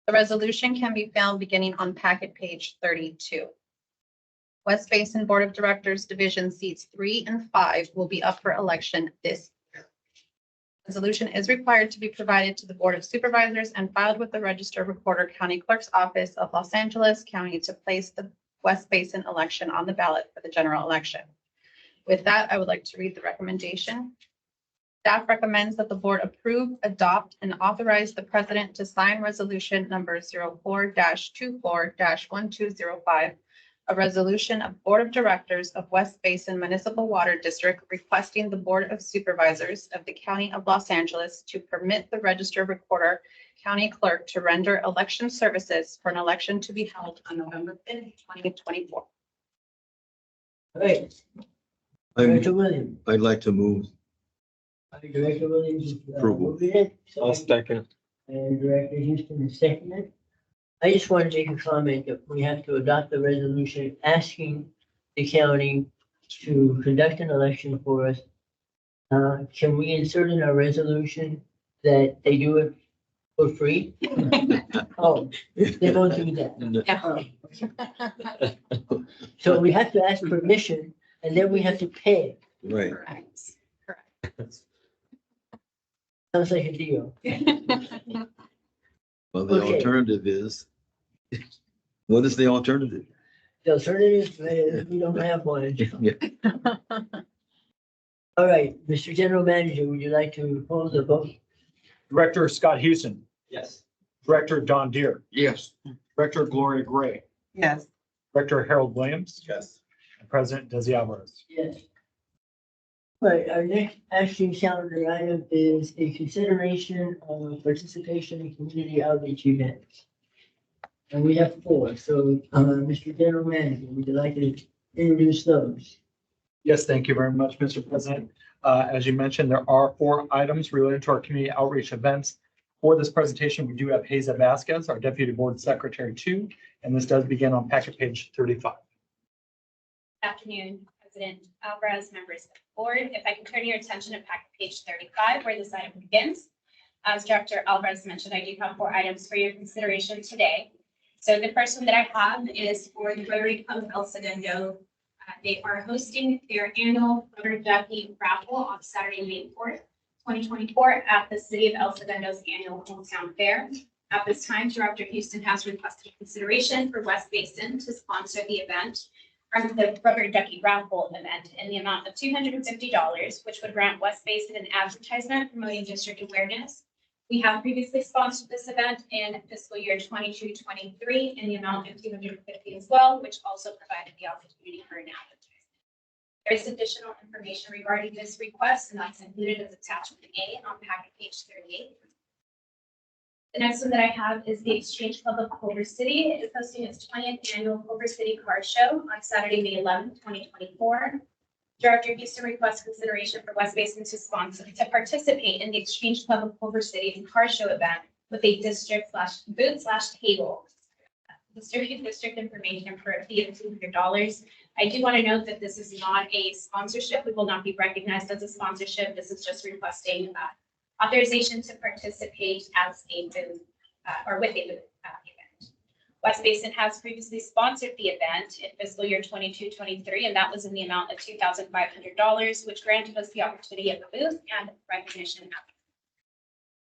The resolution can be found beginning on packet page 32. West Basin Board of Directors Division Seats 3 and 5 will be up for election this year. Resolution is required to be provided to the Board of Supervisors and filed with the Register Recorder County Clerk's Office of Los Angeles County to place the West Basin election on the ballot for the general election. With that, I would like to read the recommendation. Staff recommends that the board approve, adopt, and authorize the president to sign resolution number 04-24-1205, a resolution of Board of Directors of West Basin Municipal Water District requesting the Board of Supervisors of the County of Los Angeles to permit the Register Recorder County Clerk to render election services for an election to be held on November 5th, 2024. All right, I'm- Director Williams. I'd like to move. Director Williams. Approval. moving it. I'll second. And Director Houston is seconded. I just want to make a comment that we have to adopt a resolution asking the county to conduct an election for us. Can we insert in our resolution that they do it for free? Oh, they won't do that. Oh. So we have to ask permission and then we have to pay. Right. Correct. Sounds like a deal. Well, the Okay. alternative is, what is the alternative? The alternative, we don't have one. Yeah. All right, Mr. General Manager, would you like to hold the vote? Director Scott Houston, Yes. Director Don Deere, Yes. Director Gloria Gray, Yes. Director Harold Williams, Yes. and President Desi Alvarez. Yes. All right, our next action calendar item is a consideration of participation in community outreach events. And we have 4, so, Mr. General Manager, would you like to introduce those? Yes, thank you very much, Mr. President. As you mentioned, there are 4 items related to our community outreach events. For this presentation, we do have Haza Vasquez, our Deputy Board Secretary 2, and this does begin on packet page 35. Good afternoon, President Alvarez, members of the board. If I can turn your attention to packet page 35, where this item begins. As Director Alvarez mentioned, I do have 4 items for your consideration today. So the first one that I have is for the Rotary Club of El Segundo. They are hosting their annual Rotary Ducky raffle on Saturday, May 4th, 2024 at the City of El Segundo's annual hometown fair. At this time, Director Houston has requested consideration for West Basin to sponsor the event, or the Rotary Ducky raffle event, in the amount of $250, which would grant West Basin an advertisement promoting district awareness. We have previously sponsored this event in fiscal year 22-23 in the amount of $250 as well, which also provided the opportunity for an advertisement. There's additional information regarding this request, and that's included as attachment A on packet page 38. The next one that I have is the Exchange Club of Culver City. It is hosting its 20th annual Culver City Car Show on Saturday, May 11th, 2024. Director Houston requests consideration for West Basin to sponsor, to participate in the Exchange Club of Culver City's car show event with a district/booth/table. District information for a fee of $200. I do want to note that this is not a sponsorship. We will not be recognized as a sponsorship. This is just requesting authorization to participate as a booth or with a booth event. West Basin has previously sponsored the event in fiscal year 22-23, and that was in the amount of $2,500, which granted us the opportunity of a booth and recognition.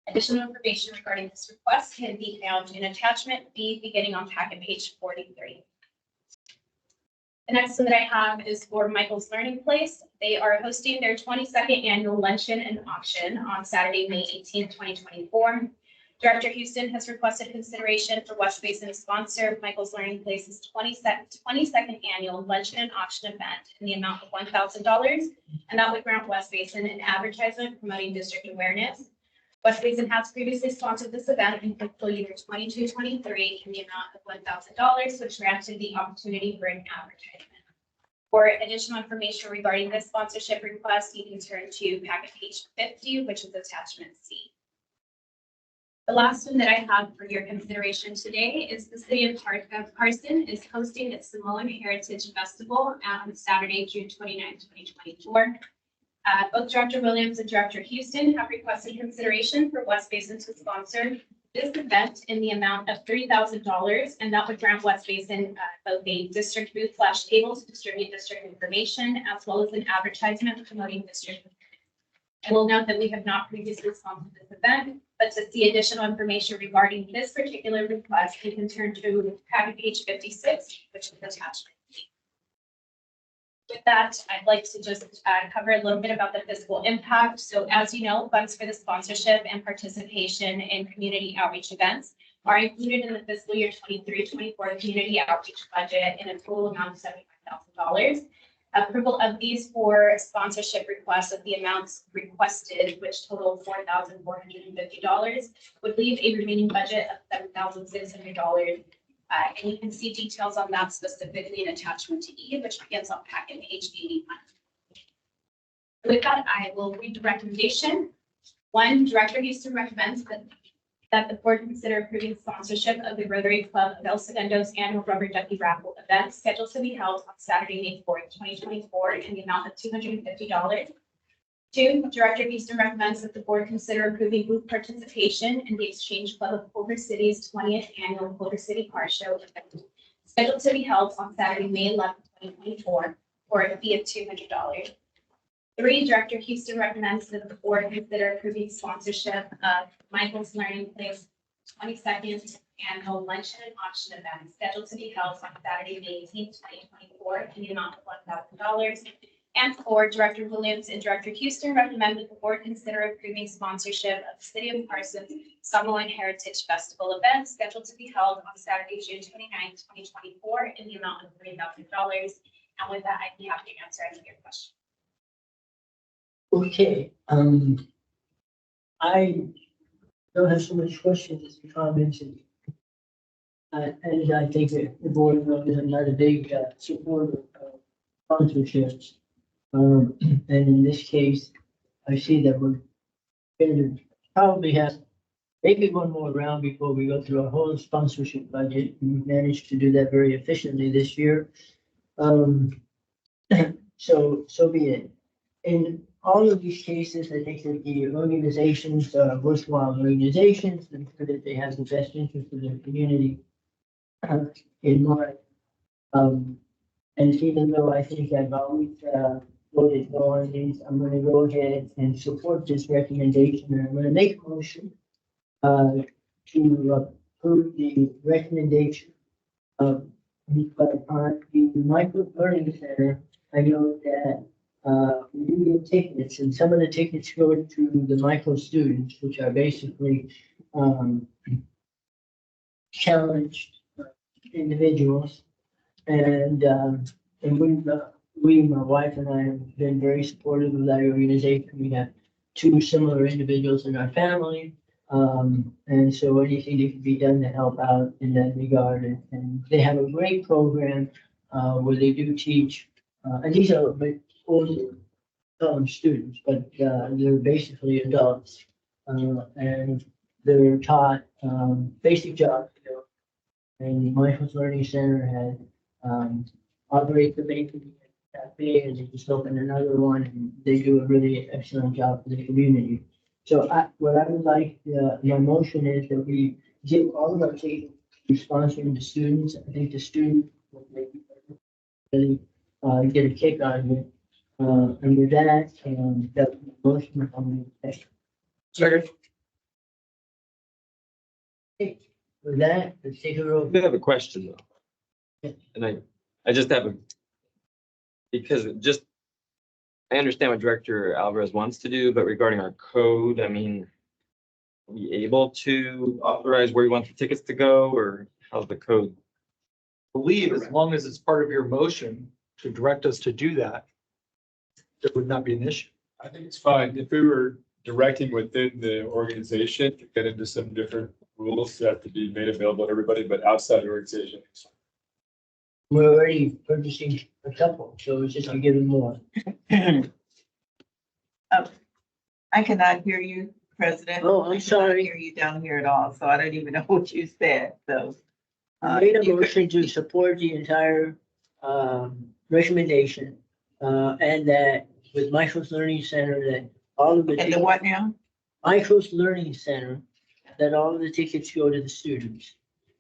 Additional information regarding this request can be found in attachment B beginning on packet page 43. The next one that I have is for Michael's Learning Place. They are hosting their 22nd annual luncheon and auction on Saturday, May 18th, 2024. Director Houston has requested consideration for West Basin to sponsor Michael's Learning Place's 22nd annual luncheon and auction event in the amount of $1,000, and that would grant West Basin an advertisement promoting district awareness. West Basin has previously sponsored this event in fiscal year 22-23 in the amount of $1,000, which granted the opportunity for an advertisement. For additional information regarding this sponsorship request, you can turn to packet page 50, which is attachment C. The last one that I have for your consideration today is the City of Carson is hosting its Samoan Heritage Festival on Saturday, June 29, 2024. Both Director Williams and Director Houston have requested consideration for West Basin to sponsor this event in the amount of $3,000, and that would grant West Basin both a district booth/table to distribute district information, as well as an advertisement promoting district. I will note that we have not previously sponsored this event, but to see additional information regarding this particular request, you can turn to packet page 56, which is attachment. With that, I'd like to just cover a little bit about the fiscal impact. So as you know, funds for the sponsorship and participation in community outreach events are included in the fiscal year 23-24 community outreach budget in a total amount of $75,000. Approval of these four sponsorship requests of the amounts requested, which total $4,450, would leave a remaining budget of $7,600. And you can see details on that specifically in attachment to E, which begins on packet page 81. With that, I will read the recommendation. 1, Director Houston recommends that the board consider approving sponsorship of the Rotary Club of El Segundo's annual rubber ducky raffle event scheduled to be held on Saturday, May 4th, 2024 in the amount of $250. 2, Director Houston recommends that the board consider approving booth participation in the Exchange Club of Culver City's 20th annual Culver City Car Show event, scheduled to be held on Saturday, May 11, 2024, for a fee of $200. 3, Director Houston recommends that the board consider approving sponsorship of Michael's Learning Place 22nd annual luncheon and auction event, scheduled to be held on Saturday, May 18, 2024, in the amount of $1,000. And 4, Director Williams and Director Houston recommend that the board consider approving sponsorship of the City of Carson's Samoan Heritage Festival event scheduled to be held on Saturday, June 29, 2024 in the amount of $3,000. And with that, I'd be happy to answer any of your questions. Okay, I don't have so much questions as comments, and I think that the board knows I'm not a big supporter of sponsorships. And in this case, I see that we're going to probably have maybe one more round before we go through a whole sponsorship budget. We managed to do that very efficiently this year. So be it. In all of these cases, I think that the organizations are worthwhile organizations and that they have the best interest of their community in mind. And even though I think I've always voted no on these, I'm going to go ahead and support this recommendation. And I'm going to make a motion to approve the recommendation of the Micro Learning Center. I know that we do get tickets, and some of the tickets go to the micro students, which are basically challenged individuals. And we've my wife and I have been very supportive of that organization. We have two similar individuals in our family. And so anything that can be done to help out in that regard. And they have a great program, where they do teach, and these are but older college students, but, they're basically adults. And they're taught, basic job skills. And Michael's Learning Center had, operate the Basin Cafe, and they just opened another one, and they do a really excellent job for the community. So what I would like, my motion is that we give all of our teachers to sponsoring the students. I think the students will really, get a kick out of it. And with that, that motion on the. Second. With that, let's take a roll. I do have a question though. And I just have a, because it just, I understand what Director Alvarez wants to do, but regarding our code, I mean, are we able to authorize where you want the tickets to go, or how's the code? Believe as long as it's part of your motion to direct us to do that, there would not be an issue. I think it's fine. If we were directing within the organization to get into some different rules that have to be made available to everybody, but outside the organization. We're already purchasing a couple, so it's just to give them more. I cannot hear you, President. Oh, I'm I cannot sorry. Hear you down here at all, so I don't even know what you said, so. I made a you could- motion to support the entire, recommendation, and that with Michael's Learning Center, that all of the. And the what now? Michael's Learning Center, that all of the tickets go to the students,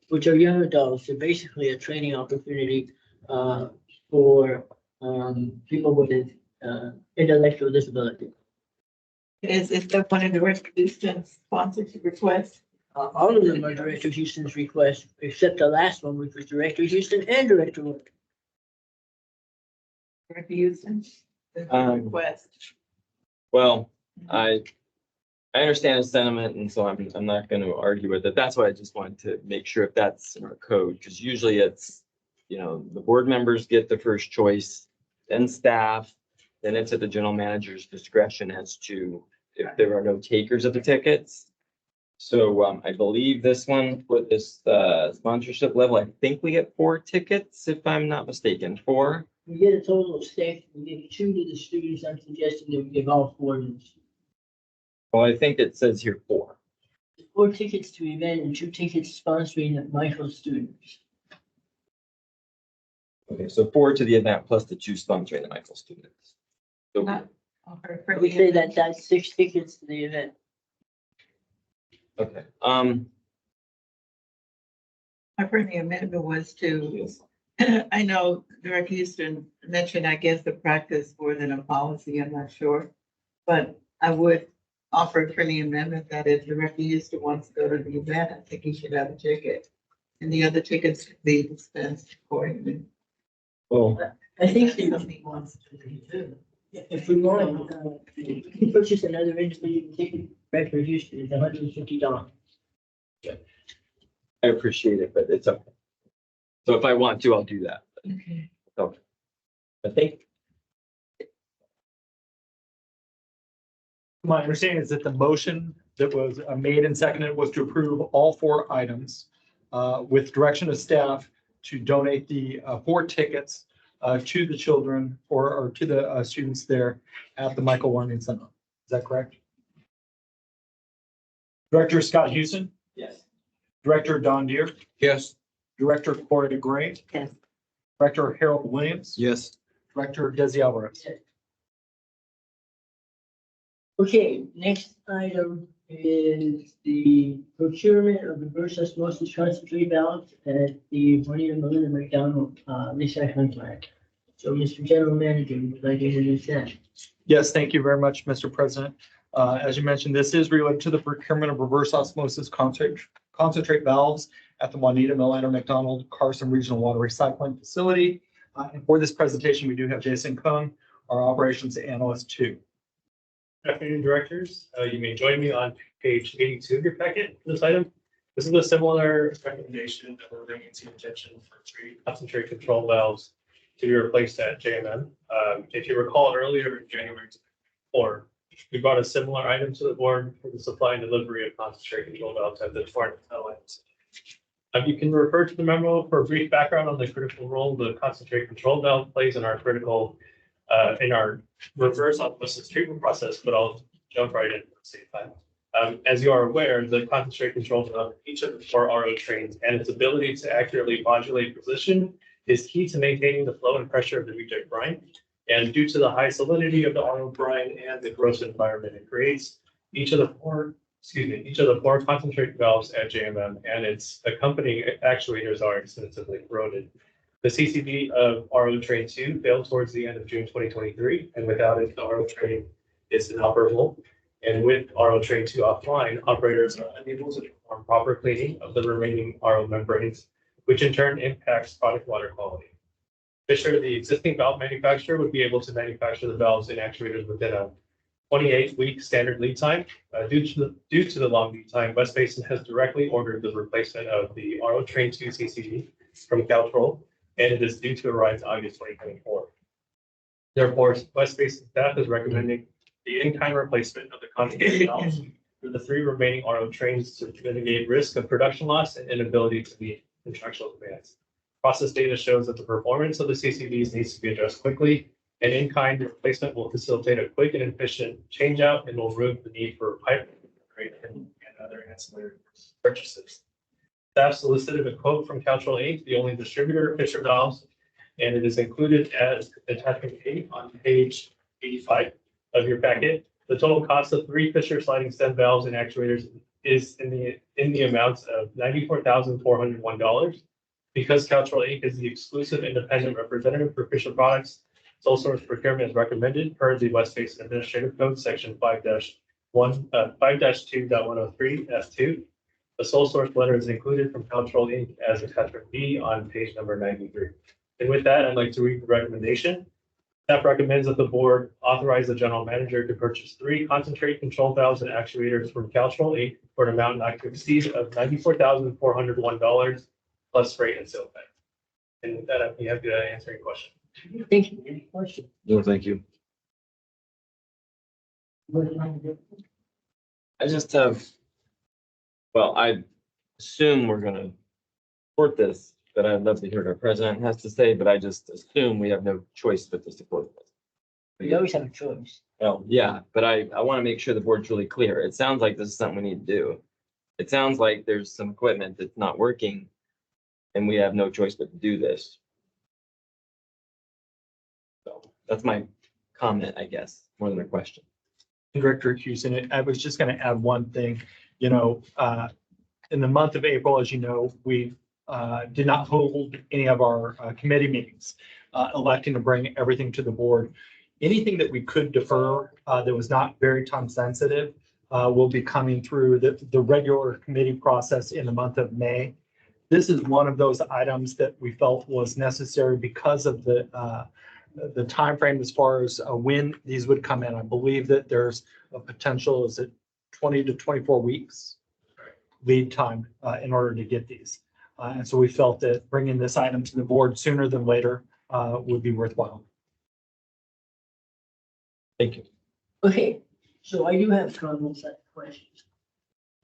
which are young adults. They're basically a training opportunity, for, people with, intellectual disability. Is that one of the resolution sponsorship requests? All of them are Director Houston's request, except the last one, which was Director Houston and Director Wood. Director Houston? Request. Well, I understand the sentiment, and so I'm not going to argue with it. That's why I just wanted to make sure if that's in our code, because usually it's, you know, the board members get the first choice, then staff, then it's at the general manager's discretion as to if there are no takers of the tickets. So I believe this one for this sponsorship level, I think we get 4 tickets, if I'm not mistaken, 4. We get a total of 6, we give 2 to the students. I'm suggesting that we give all 4 to the students. Well, I think it says here 4. 4 tickets to event and 2 tickets sponsoring the Michael students. Okay, so 4 to the event plus the 2 sponsoring the Michael students. So, Not- We say that that's 6 tickets to the event. okay, My friendly amendment was to, I know Director Houston mentioned, I guess, the practice more than a policy, I'm not sure. But I would offer a friendly amendment that if Director Houston wants to go to the event, I think he should have a ticket. And the other tickets could be dispensed accordingly. well, I think that Something he wants to do. if we want, we can purchase another individual ticket, Director Houston is $150. I appreciate it, but it's okay. So if I want to, I'll do that. Okay. Okay. I think, My understanding is that the motion that was made and seconded was to approve all 4 items with direction of staff to donate the 4 tickets to the children or to the students there at the Michael Learning Center. Is that correct? Director Scott Houston, yes. Director Don Deere, Yes. Director Gloria Gray, Yes. Director Harold Williams, Yes. Director Desi Alvarez. Okay, next item is the procurement of reverse osmosis concentrate valves at the Juanita Melinda McDonald recycling plant. So, Mr. General Manager, would you like to introduce that? Yes, thank you very much, Mr. President. As you mentioned, this is related to the procurement of reverse osmosis concentrate valves at the Juanita Melinda McDonald Carson Regional Water Recycling Facility. And for this presentation, we do have Jason Kung, our operations analyst too. Good afternoon, directors. You may join me on page 82 of your packet for this item. This is a similar recommendation that we're bringing to your attention for 3 concentrate control valves to be replaced at JMM. If you recall earlier in January 4, we brought a similar item to the board for the supply and delivery of concentrate control valves at the Florida lines. You can refer to the memo for a brief background on the critical role the concentrate control valve plays in our reverse osmosis treatment process, but I'll jump right in at the same time. As you are aware, the concentrate control valve, each of the 4 RO trains, and its ability to accurately modulate position is key to maintaining the flow and pressure of the reject brine. And due to the high salinity of the RO brine and the corrosive environment it creates, each of the four concentrate valves at JMM and its accompanying actuators are extensively corroded. The CCV of RO train 2 failed towards the end of June 2023, and without it, the RO train is inoperable. And with RO train 2 offline, operators are unable to perform proper cleaning of the remaining RO membranes, which in turn impacts product water quality. Fisher, the existing valve manufacturer, would be able to manufacture the valves and actuators within a 28-week standard lead time. Due to the long lead time, West Basin has directly ordered the replacement of the RO train 2 CCV from Caltrol, and it is due to arrive in August 2024. Therefore, West Basin staff is recommending the in-kind replacement of the concentrate valves for the 3 remaining RO trains to mitigate risk of production loss and inability to meet contractual demands. Process data shows that the performance of the CCVs needs to be addressed quickly, and in-kind replacement will facilitate a quick and efficient change-out and will remove the need for pipe and other ancillary purchases. Staff solicited a quote from Caltrol Inc., the only distributor of Fisher valves, and it is included as attachment 8 on page 85 of your packet. The total cost of 3 Fisher sliding stem valves and actuators is in the amounts of $94,401. Because Caltrol Inc. is the exclusive independent representative for Fisher products, sole source procurement is recommended per the West Basin Administrative Code, section 5-2.103 F2. The sole source letter is included from Caltrol Inc. as attachment B on page number 93. And with that, I'd like to read the recommendation. Staff recommends that the board authorize the general manager to purchase 3 concentrate control valves and actuators from Caltrol Inc. for an amount not to exceed of $94,401 plus freight and sales tax. And with that, I'd be happy to answer any question. Thank you. Any questions? No, thank you. I just have, well, I assume we're gonna support this, but I'd love to hear what our president has to say, but I just assume we have no choice but to support this. We always have a choice. Well, yeah, but I want to make sure the board's really clear. It sounds like this is something we need to do. It sounds like there's some equipment that's not working and we have no choice but to do this. So that's my comment, I guess, more than a question. Director Houston, I was just going to add one thing. In the month of April, as you know, we did not hold any of our committee meetings, electing to bring everything to the board. Anything that we could defer that was not very time sensitive will be coming through the regular committee process in the month of May. This is one of those items that we felt was necessary because of the timeframe as far as when these would come in. I believe that there's a potential, is it 20 to 24 weeks lead time in order to get these. And so we felt that bringing this item to the board sooner than later would be worthwhile. Thank you. Okay, so I do have comments and questions.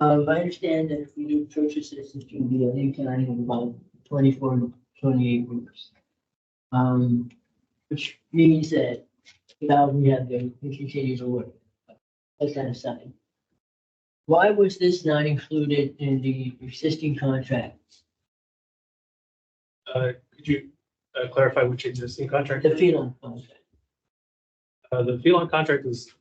I understand that if we do purchase this, it can be any kind of about 24 to 28 weeks. Which means that now we have to continue to work. That's kind of something. Why was this not included in the existing contract? Could you clarify which existing contract? The Phelan contract. The Phelan contract is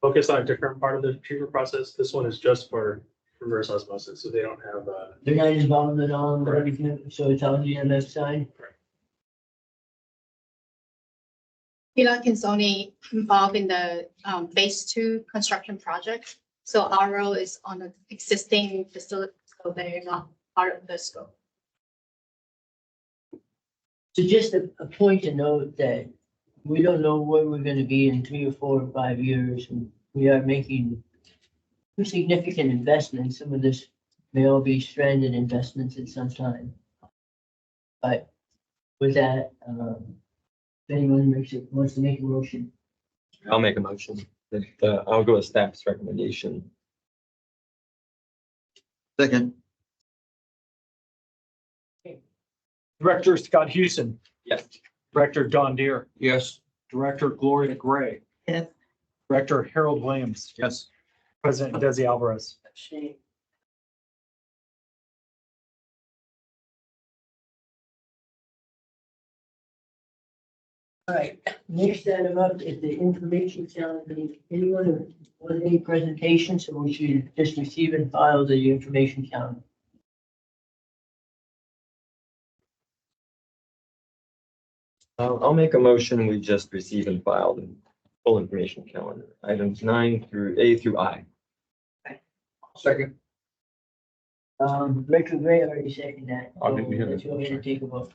focused on a different part of the treatment process. This one is just for reverse osmosis, so they don't have. They're not involved at all in everything, so it's on the left side. Phelan is only involved in the phase 2 construction project. So our role is on the existing facility, so they're not part of the scope. So just a point to note that we don't know where we're gonna be in 3 or 4 or 5 years. And we are making significant investments. Some of this may all be stranded investments at some time. But With that, if anyone wants to make a motion, I'll make a motion that, I'll go with staff's recommendation. Second, Director Scott Houston, Yes. Director Don Deere, Yes. Director Gloria Gray, Yes. Director Harold Williams, Yes. President Desi Alvarez. abstain. All right, next item up is the information calendar. Anyone with any presentations, or we should just receive and file the information calendar? I'll make a motion. We just receive and file the full information calendar, items 9 through A through I. Second. Director Gray already seconded that. Oh, did we hear Let's that? go ahead and take a vote.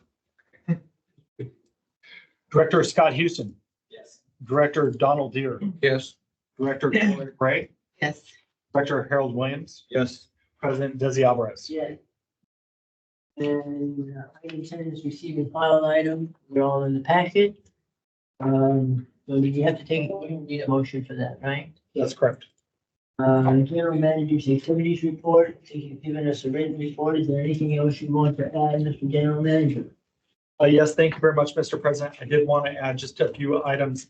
Director Scott Houston, Yes. Director Donald Deere, Yes. Director Gloria Gray, Yes. Director Harold Williams, Yes. President Desi Alvarez. Yeah. And item 10 is receive and file item. We're all in the packet. So you have to take, you need a motion for that, right? That's correct. General Manager's activities report. You've given us a written report. Is there anything else you want to add, Mr. General Manager? Yes, thank you very much, Mr. President. I did want to add just a few items.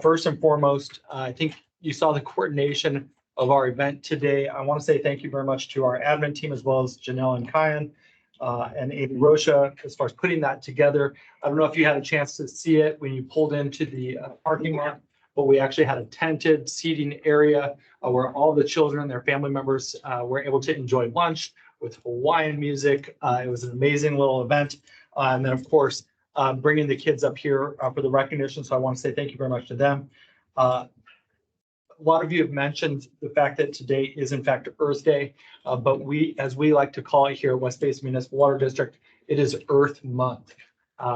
First and foremost, I think you saw the coordination of our event today. I want to say thank you very much to our admin team as well as Janelle and Kyan and Amy Rocha as far as putting that together. I don't know if you had a chance to see it when you pulled into the parking lot, but we actually had a tented seating area where all the children and their family members were able to enjoy lunch with Hawaiian music. It was an amazing little event. And then, of course, bringing the kids up here for the recognition. So I want to say thank you very much to them. A lot of you have mentioned the fact that today is in fact Earth Day, but we, as we like to call it here at West Basin Municipal Water District, it is Earth Month.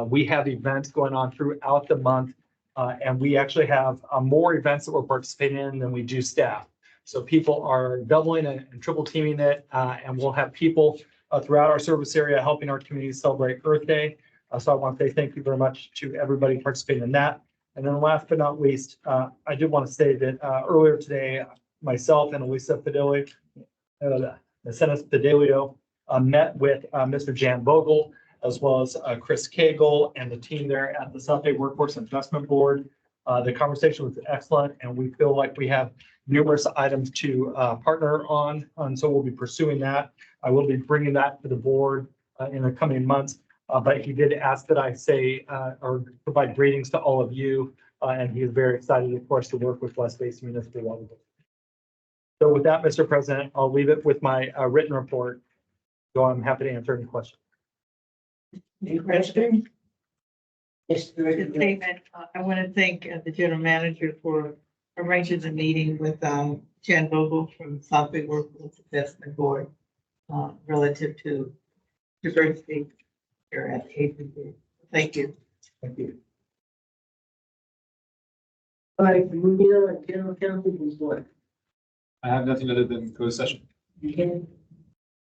We have events going on throughout the month, and we actually have more events that we're participating in than we do staff. So people are doubling and triple teaming it, and we'll have people throughout our service area helping our community celebrate Earth Day. So I want to say thank you very much to everybody participating in that. And then last but not least, I did want to say that earlier today, myself and Elisa Fidelio, met with Mr. Jan Vogel, as well as Chris Cagle and the team there at the South Bay Workforce Investment Board. The conversation was excellent, and we feel like we have numerous items to partner on, and so we'll be pursuing that. I will be bringing that to the board in the coming months. But he did ask that I say or provide greetings to all of you, and he is very excited, of course, to work with West Basin Municipal Water District. So with that, Mr. President, I'll leave it with my written report. So I'm happy to answer any questions. Any questions? Yes, Director Good Gray. statement. I want to thank the general manager for arranging the meeting with Jan Vogel from South Bay Workforce Investment Board relative to diversity here at the agency. Thank you. Thank you. All right, moving on, General Counsel report. I have nothing other than closed session. Okay.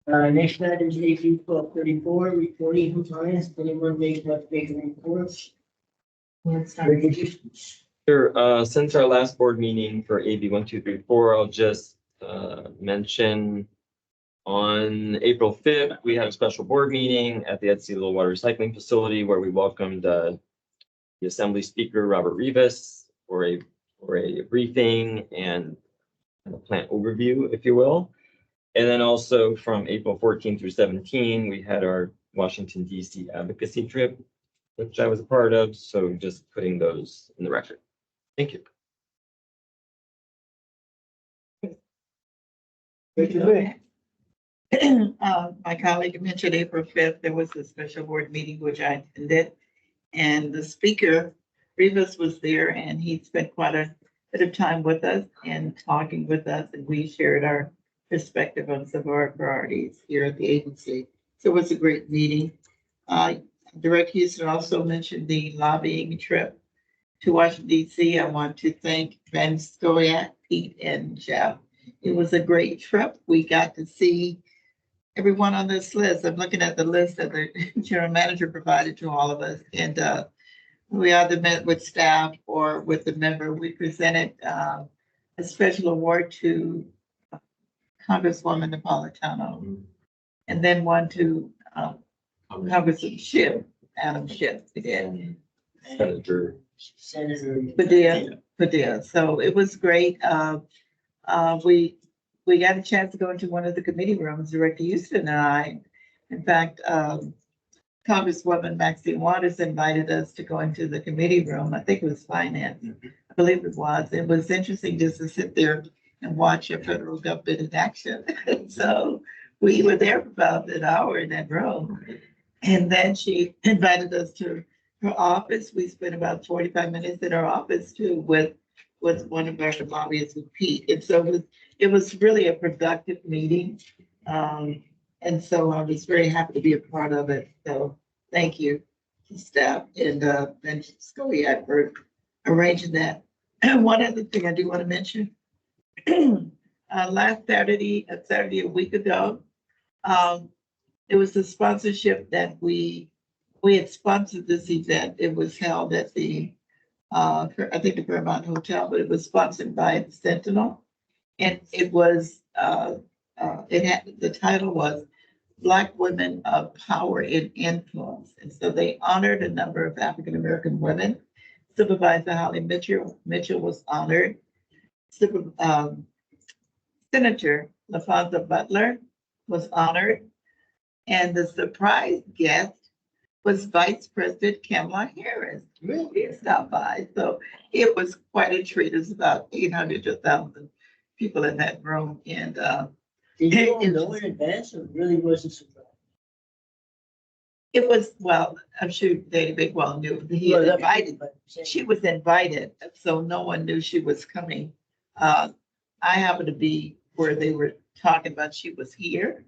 Next item is AB 1234, reporting compliance. Anyone make a report? Director Houston. Sure. Since our last board meeting for AB 1234, I'll just mention on April 5th, we had a special board meeting at the Edsi Little Water Recycling Facility where we welcomed the Assembly Speaker, Robert Rivas, for a briefing and a plant overview, if you will. And then also from April 14 through 17, we had our Washington, DC advocacy trip, which I was a part of. So just putting those in the record. Thank you. Director Gray. My colleague mentioned April 5th, there was a special board meeting which I attended. And the speaker, Rivas, was there, and he spent quite a bit of time with us and talking with us, and we shared our perspective on some of our priorities here at the agency. So it was a great meeting. Director Houston also mentioned the lobbying trip to Washington, DC. I want to thank Ben Stoyak, Pete, and Jeff. It was a great trip. We got to see everyone on this list. I'm looking at the list that the general manager provided to all of us. And we either met with staff or with the member. We presented a special award to Congresswoman Napolitano. And then one to Congressman Schiff, Adam Schiff, again. Senator. Padilla. So it was great. We got a chance to go into one of the committee rooms, Director Houston and I. In fact, Congresswoman Maxine Waters invited us to go into the committee room. I think it was finance. I believe it was. It was interesting just to sit there and watch a federal government in action. So we were there for about an hour in that room. And then she invited us to her office. We spent about 45 minutes in her office too with one of our lobbyists, with Pete. And so it was really a productive meeting. And so I was very happy to be a part of it. So thank you to staff and Scoia'd for arranging that. One other thing I do want to mention, last Saturday a week ago, it was a sponsorship that we had sponsored this event. It was held at the, I think the Fairmont Hotel, but it was sponsored by the Sentinel. And it was, the title was Black Women of Power and Influence. And so they honored a number of African-American women. Supervisor Holly Mitchell was honored. Senator LaFonza Butler was honored. And the surprise guest was Vice President Kamala Harris. Really stopped by. So it was quite a treat. There's about 800 to 1,000 people in that room. And did you all know in advance or really was a surprise? it was, well, I'm sure Lady Bigwell knew. He had invited, she was invited, so no one knew she was coming. I happened to be where they were talking about she was here.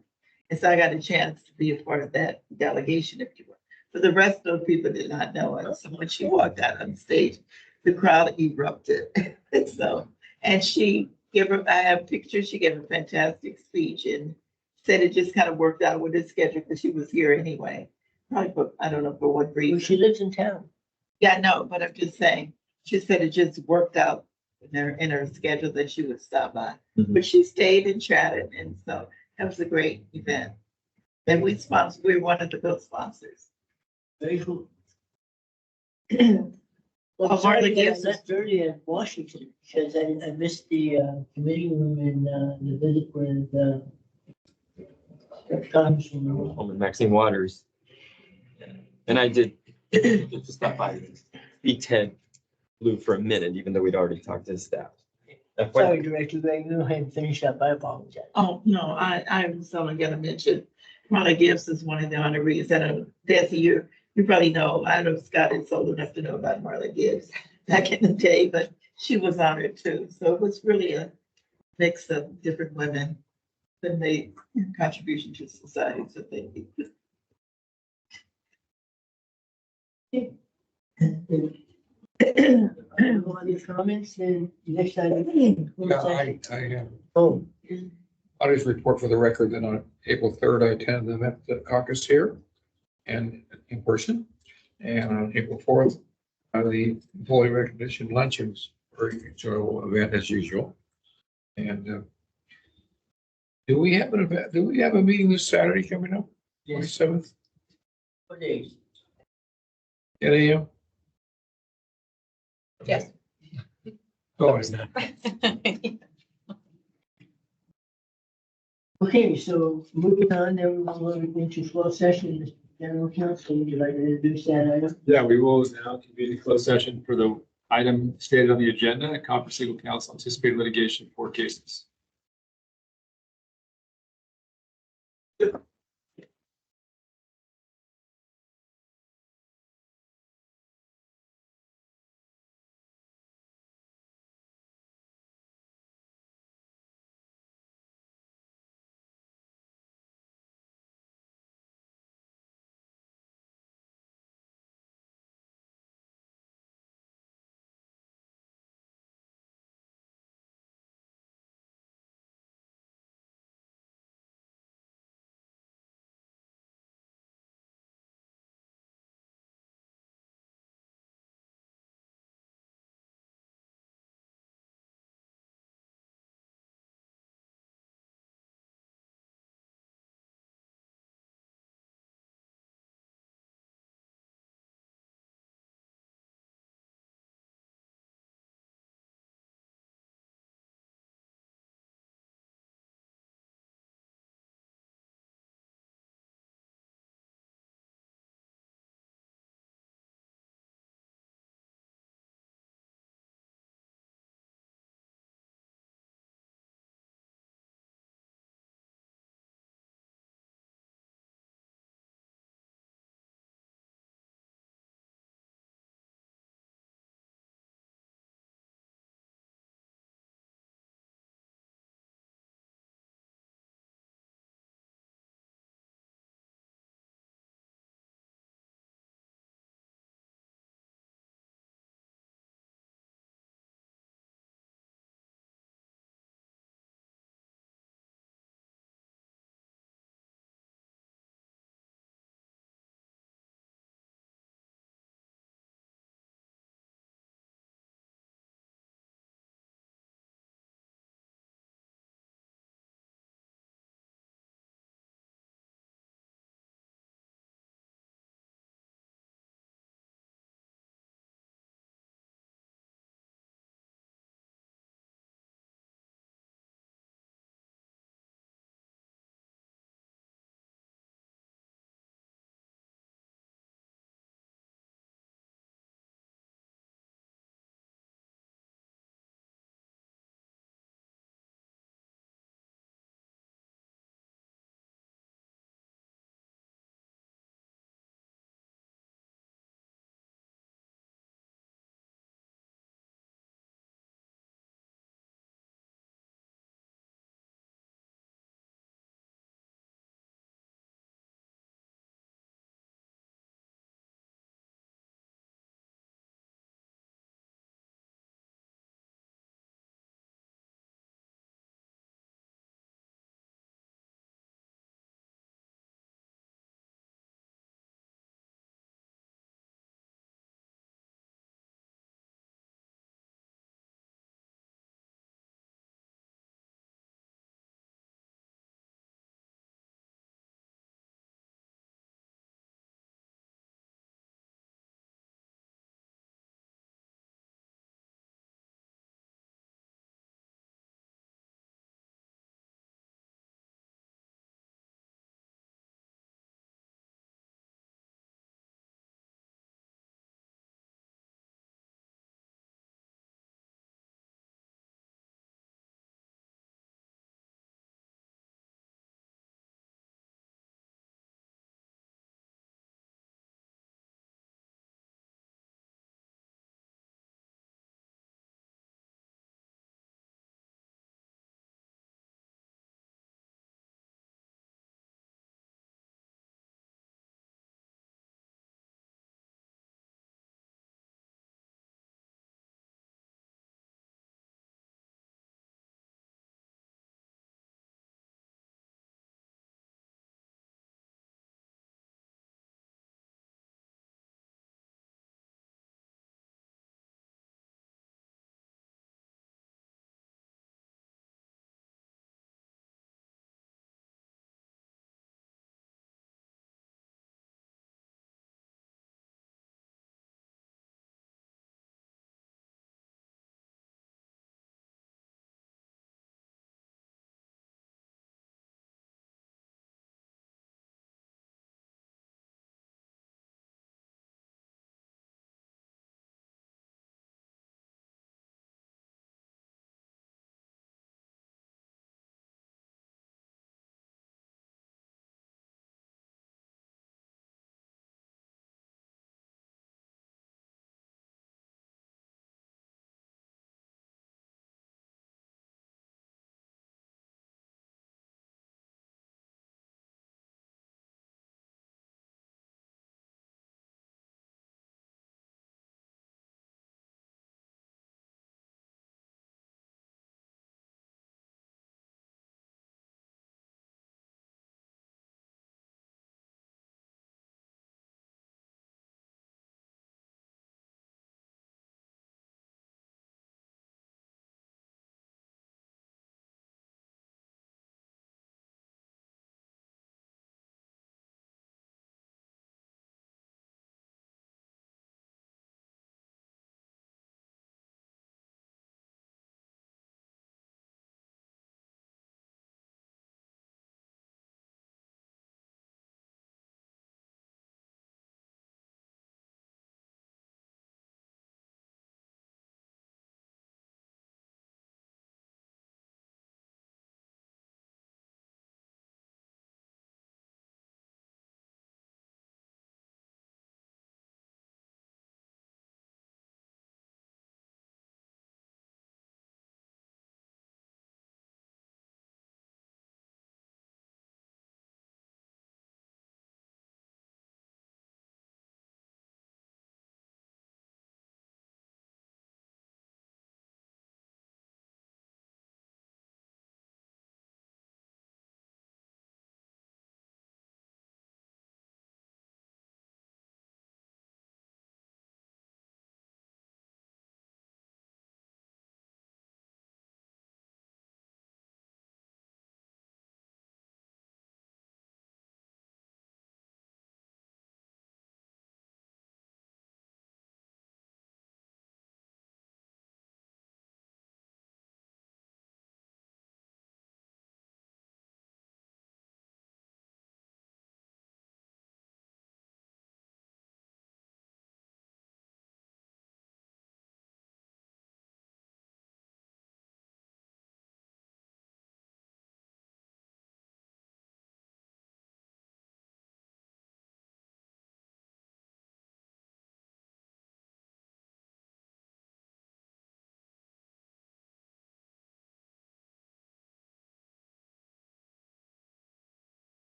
And so I got a chance to be a part of that delegation, if you will. But the rest of the people did not know it. So when she walked out on stage, the crowd erupted. So, and she gave her, I have pictures, she gave a fantastic speech and said it just kind of worked out with her schedule because she was here anyway. Probably for, I don't know for what reason. Well, she lives in town. Yeah, no, but I'm just saying, she said it just worked out in her schedule that she would stop by. But she stayed and chatted, and so that was a great event. And we we're one of the co-sponsors. Very cool. Well, Well, sorry, Marla I Gibbs left early in Washington because I missed the committee room and the visit with Congresswoman. Woman Maxine Waters. And I did just stop by. Speak Ted Blue for a minute, even though we'd already talked to his staff. Sorry, Director Greg, you haven't finished up. I apologize. Oh, no, I was only gonna mention, Marla Gibbs is one of the honorees, and Desi, you probably know, I don't know if Scott is old enough to know about Marla Gibbs back in the day, but she was honored too. So it was really a mix of different women that made contribution to society. So thank you. All these comments and next time. Yeah, I have Oh, auditor's report for the record that on April 3rd, I attended the caucus here and in person. And on April 4th, the employee recognition luncheons, very enjoyable event as usual. And do we have an event? Do we have a meeting this Saturday coming up? yes, 27th, 4 days. 10 a.m.? Yes. Oh, it's not. Okay, so moving on, then we'll move into closed session. Mr. General Counsel, would you like to introduce that item? Yeah, we will now convene a closed session for the item stated on the agenda, Conference Legal Counsel anticipated litigation for cases.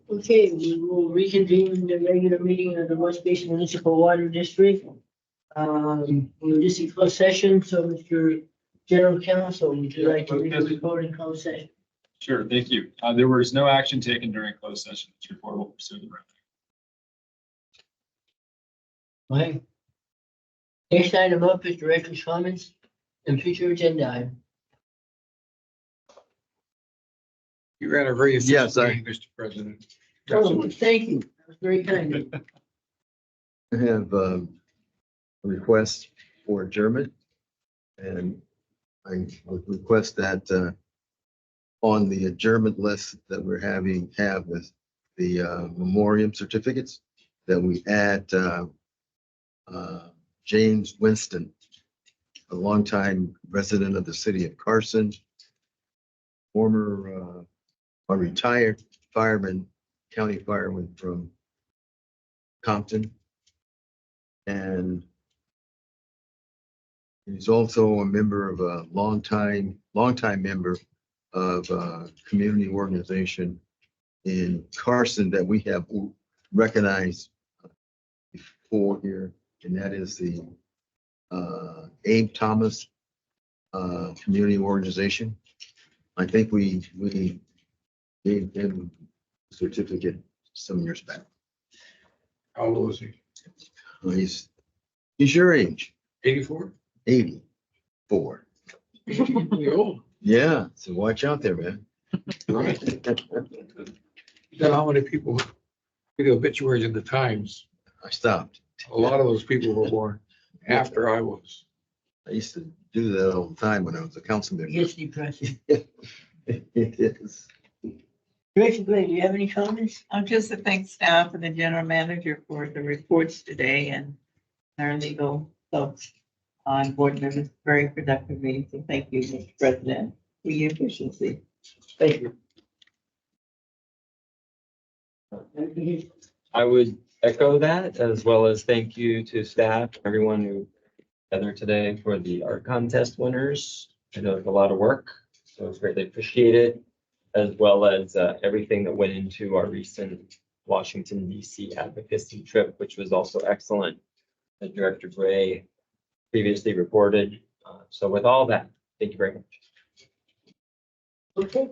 Okay, we will reconvene the regular meeting of the West Basin Municipal Water District. We're just in closed session, so Mr. General Counsel, would you like to read the report in closed session? Sure, thank you. There was no action taken during closed session. This report will pursue the record. Right. Next item up is director's comments and future agenda item. You ran a very Yes, efficient meeting, Mr. President. Oh, thank you. That was very kind of you. I have a request for adjournment. And I would request that on the adjournment list that we're have with the memoriam certificates, that we add James Winston, a longtime resident of the city of Carson, former a retired fireman, county fireman from Compton. And he's also a member of a longtime member of a community organization in Carson that we have recognized before here, and that is the Abe Thomas Community Organization. I think we gave him a certificate some years back. How old is he? He's your age, 84? 84. Really old. Yeah, so watch out there, man. Right. You know how many people, the obituaries in the Times, I stopped. a lot of those people were born after I was. I used to do that all the time when I was a council It member. gets depressing. It is. Commissioner Gray, do you have any comments? Just to thank staff and the general manager for the reports today and our legal folks on board members. Very productive meeting. So thank you, Mr. President, for your efficiency. Thank you. I would echo that, as well as thank you to staff, everyone who gathered today for the art contest winners. I know it's a lot of work, so it's greatly appreciated, as well as everything that went into our recent Washington DC advocacy trip, which was also excellent, as Director Gray previously reported. So with all that, thank you very much. Okay,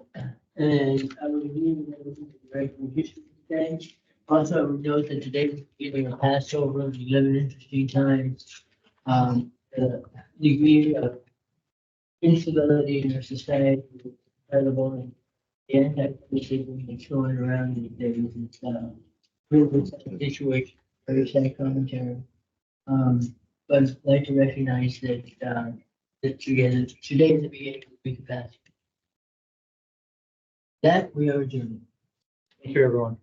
and I will review the regular history today. Also, I would note that today is beginning of Passover, we live in interesting times. The degree of instability in our society is incredible, and the anti-Semitism that's going around these days is really such a situation, very sad commentary. But I'd like to recognize that today is the beginning of the week of Passover. That we are adjourned. Thank you, everyone.